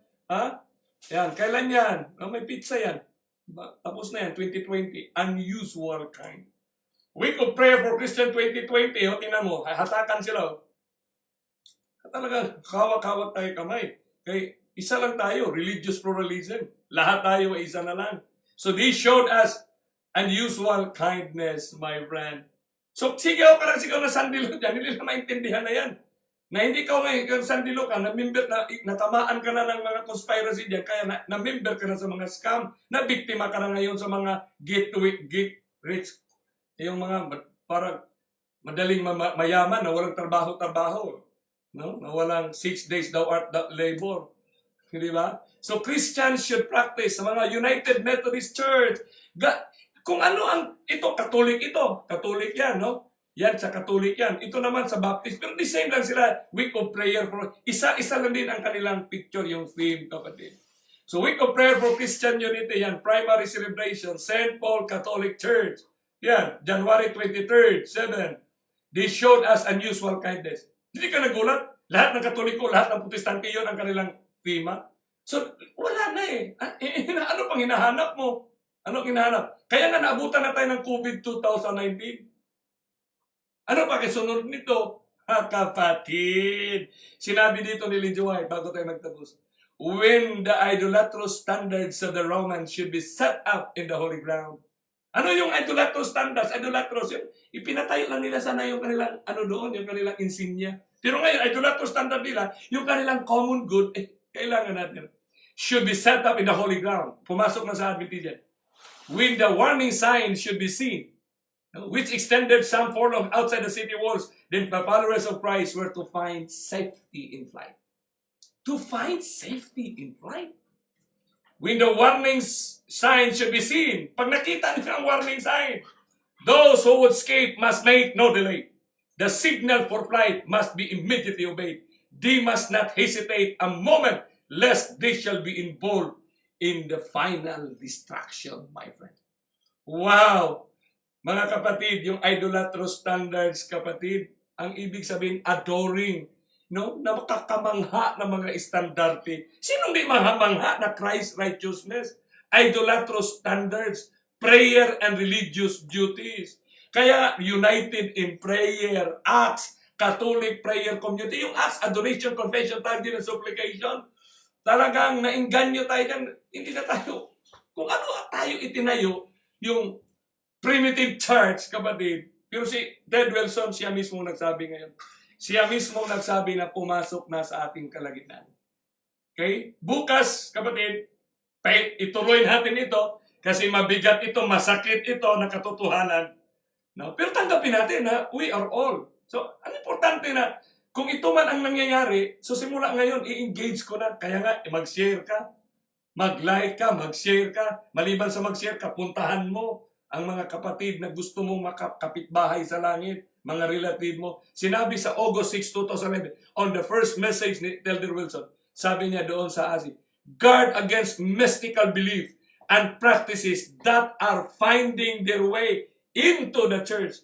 Yan. Kailan yan? May pizza yan. Tapos na yan, 2020. Unusual kind. Week of Prayer for Christian 2020. Tingnan mo. Hatakan sila. Talaga, kawak-kawak tayo kamay. Kay Isa lang tayo, religious pluralism. Lahat tayo ay isa na lang. So they showed us unusual kindness, my friend. So sigaw ka lang, sigaw na sandilo dyan. Hindi na maintindihan na yan. Na hindi ka ngayon sandilo ka, natamaan ka na ng mga conspiracy dyan, kaya na-member ka na sa mga scam, na biktima ka na ngayon sa mga get rich. Yung mga parang madaling mayaman na walang trabaho. No? Na walang 6 days thou art labor. Di ba? So Christians should practice sa mga United Methodist Church. Kung ano ito, Katolik yan, no? Yan sa Katolik yan. Ito naman sa Baptist. Pero the same lang sila, week of prayer. Isa-isa lang din ang kanilang picture, yung theme, kapatid. So week of prayer for Christian unity, yan, primary celebration, St. Paul Catholic Church. Yan, January 23rd, 7. They showed us unusual kindness. Hindi ka nagulat? Lahat ng Katoliko, lahat ng Protestante, yun ang kanilang tema. So, wala na eh. Ano pang hinahanap mo? Ano hinahanap? Kaya nga naabutan na tayo ng COVID 2019. Ano pa kasunod nito? Kapatid. Sinabi dito ni Lee White bago tayo magtapos. When the idolatrous standards of the Romans should be set up in the holy ground. Ano yung idolatrous standards? Idolatrous yun. Ipinatayo lang nila sana yung kanilang, yung kanilang insignia. Pero ngayon, idolatrous standard nila, yung kanilang common good, kailangan natin. Should be set up in the holy ground. Pumasok na sa Adventist. When the warning sign should be seen, which extended some furlong outside the city walls, then the followers of Christ were to find safety in flight. To find safety in flight? When the warning sign should be seen, pag nakita nila ang warning sign, those who would escape must make no delay. The signal for flight must be immediately obeyed. They must not hesitate a moment, lest they shall be involved in the final destruction, my friend. Wow! Mga kapatid, yung idolatrous standards, kapatid, ang ibig sabihin, adoring, no? Na makakamangha ng mga estandarte. Sinong di mahamangha na Christ righteousness? Idolatrous standards, prayer and religious duties. Kaya united in prayer, Acts, Catholic prayer community, yung Acts, adoration, confession, thanksgiving, and supplication. Talagang nainganyo tayo dyan, hindi na tayo, kung ano tayo itinayo, yung primitive church, kapatid. Pero si Ted Wilson, siya mismo nagsabi ngayon. Siya mismo nagsabi na pumasok na sa ating kalagitnaan. Okay? Bukas, kapatid, ituloy natin ito kasi mabigat ito, masakit ito na katotohanan. No? Pero tanggapin natin na we are all. So, ang importante na kung ito man ang nangyayari, so simula ngayon, i-engage ko na. Kaya nga, mag-share ka, mag-like ka, mag-share ka. Maliban sa mag-share ka, puntahan mo ang mga kapatid na gusto mong makakapitbahay sa langit, mga relative mo. Sinabi sa August 6, 2011, on the first message ni Elder Wilson, sabi niya doon sa Asia, guard against mystical belief and practices that are finding their way into the church.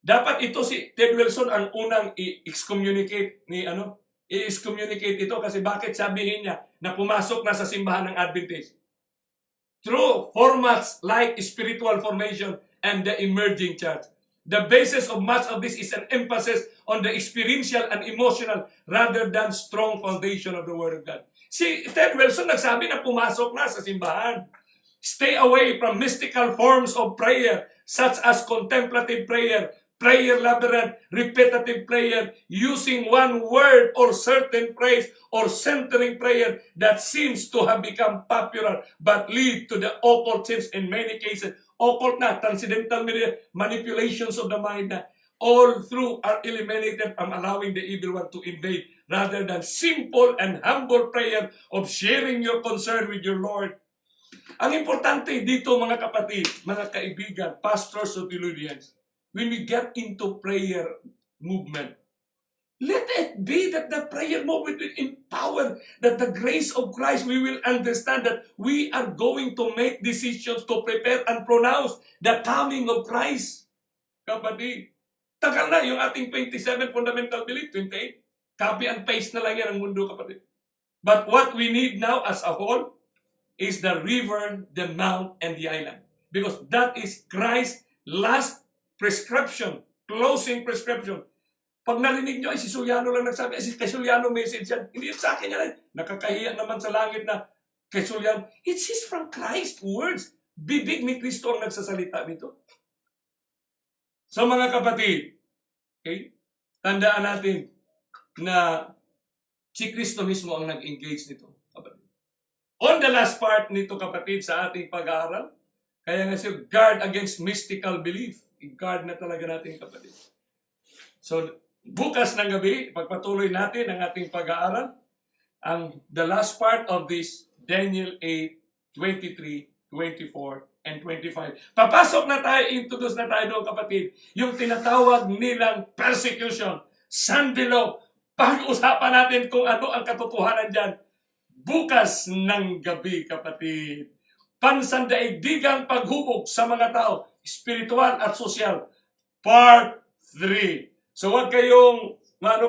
Dapat ito si Ted Wilson ang unang i-excommunicate i-excommunicate ito kasi bakit sabihin niya na pumasok na sa simbahan ng Adventist? Through formats like spiritual formation and the emerging church. The basis of much of this is an emphasis on the experiential and emotional rather than strong foundation of the Word of God. Si Ted Wilson nagsabi na pumasok na sa simbahan. Stay away from mystical forms of prayer such as contemplative prayer, prayer labyrinth, repetitive prayer, using one word or certain phrase or centering prayer that seems to have become popular but lead to the occult sins in many cases. Occult na, transcendental manipulations of the mind na all through are eliminated from allowing the evil one to invade rather than simple and humble prayer of sharing your concern with your Lord. Ang importante dito mga kapatid, mga kaibigan, pastors o theologians, when we get into prayer movement, let it be that the prayer movement will empower, that the grace of Christ, we will understand that we are going to make decisions to prepare and pronounce the coming of Christ. Kapatid, tagal na yung ating 27 fundamental belief, 28. Copy and paste na lang yan ang mundo, kapatid. But what we need now as a whole is the river, the mount, and the island. Because that is Christ's last prescription, closing prescription. Pag narinig nyo, ay si Sulyano lang nagsabi, ay si kay Sulyano message yan. Hindi yun sa akin yan. Nakakahiya naman sa langit na kay Sulyano. It's his from Christ words. Bibig ni Kristo ang nagsasalita nito. So mga kapatid, okay, tandaan natin na si Kristo mismo ang nag-engage nito, kapatid. On the last part nito, kapatid, sa ating pag-aaral, kaya nga siya, guard against mystical belief. I-guard na talaga natin, kapatid. So, bukas ng gabi, pagpatuloy natin ang ating pag-aaral, the last part of this, Daniel 8:23, 24, and 25. Papasok na tayo, introduce na tayo doon, kapatid, yung tinatawag nilang persecution, sandilo. Pag-usapan natin kung ano ang katotohanan dyan. Bukas ng gabi, kapatid. Pansandaigdigang paghubog sa mga tao, spiritual at sosyal. Part 3. So huwag kayong,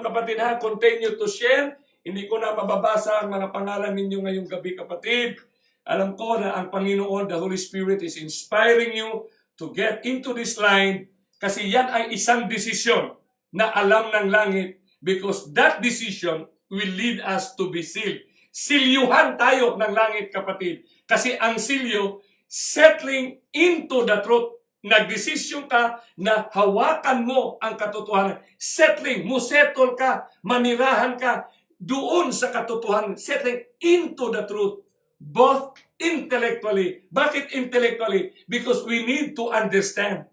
kapatid ha, continue to share. Hindi ko na mababasa ang mga pangalan ninyo ngayong gabi, kapatid. Alam ko na ang Panginoon, the Holy Spirit is inspiring you to get into this line kasi yan ay isang desisyon na alam ng langit because that decision will lead us to be sealed. Silyuhan tayo ng langit, kapatid. Kasi ang silyo, settling into the truth. Nagdesisyon ka na hawakan mo ang katotohanan. Settling, musettle ka, manirahan ka doon sa katotohanan. Settling into the truth. Both intellectually. Bakit intellectually? Because we need to understand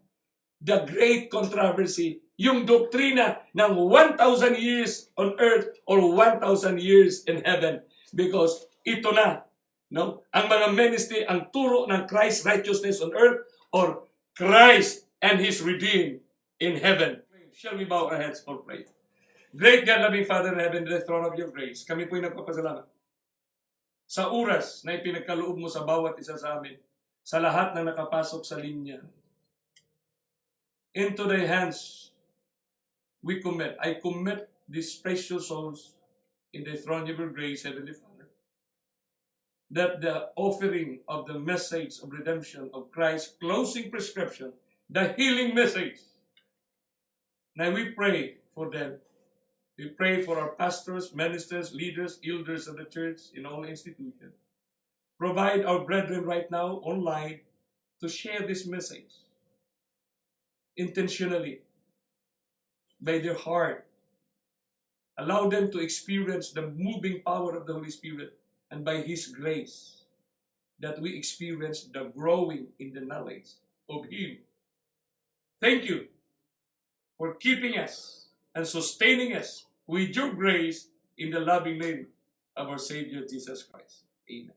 the great controversy. Yung doktrina ng 1,000 years on earth or 1,000 years in heaven. Because ito na, no? Ang mga ministry, ang turo ng Christ's righteousness on earth or Christ and His redeemed in heaven. Shall we bow our heads for prayer? Great God, loving Father in heaven, the throne of your grace, kami po'y nagpapasalamat sa oras na ipinagkaloob mo sa bawat isa sa amin, sa lahat na nakapasok sa linya. Into thy hands we commit. I commit these precious souls in the throne of your grace, Heavenly Father, that the offering of the message of redemption of Christ's closing prescription, the healing message, now we pray for them. We pray for our pastors, ministers, leaders, elders of the church in all institutions. Provide our brethren right now online to share this message intentionally by their heart. Allow them to experience the moving power of the Holy Spirit and by His grace that we experience the growing in the knowledge of Him. Thank you for keeping us and sustaining us with your grace in the loving name of our Savior Jesus Christ. Amen.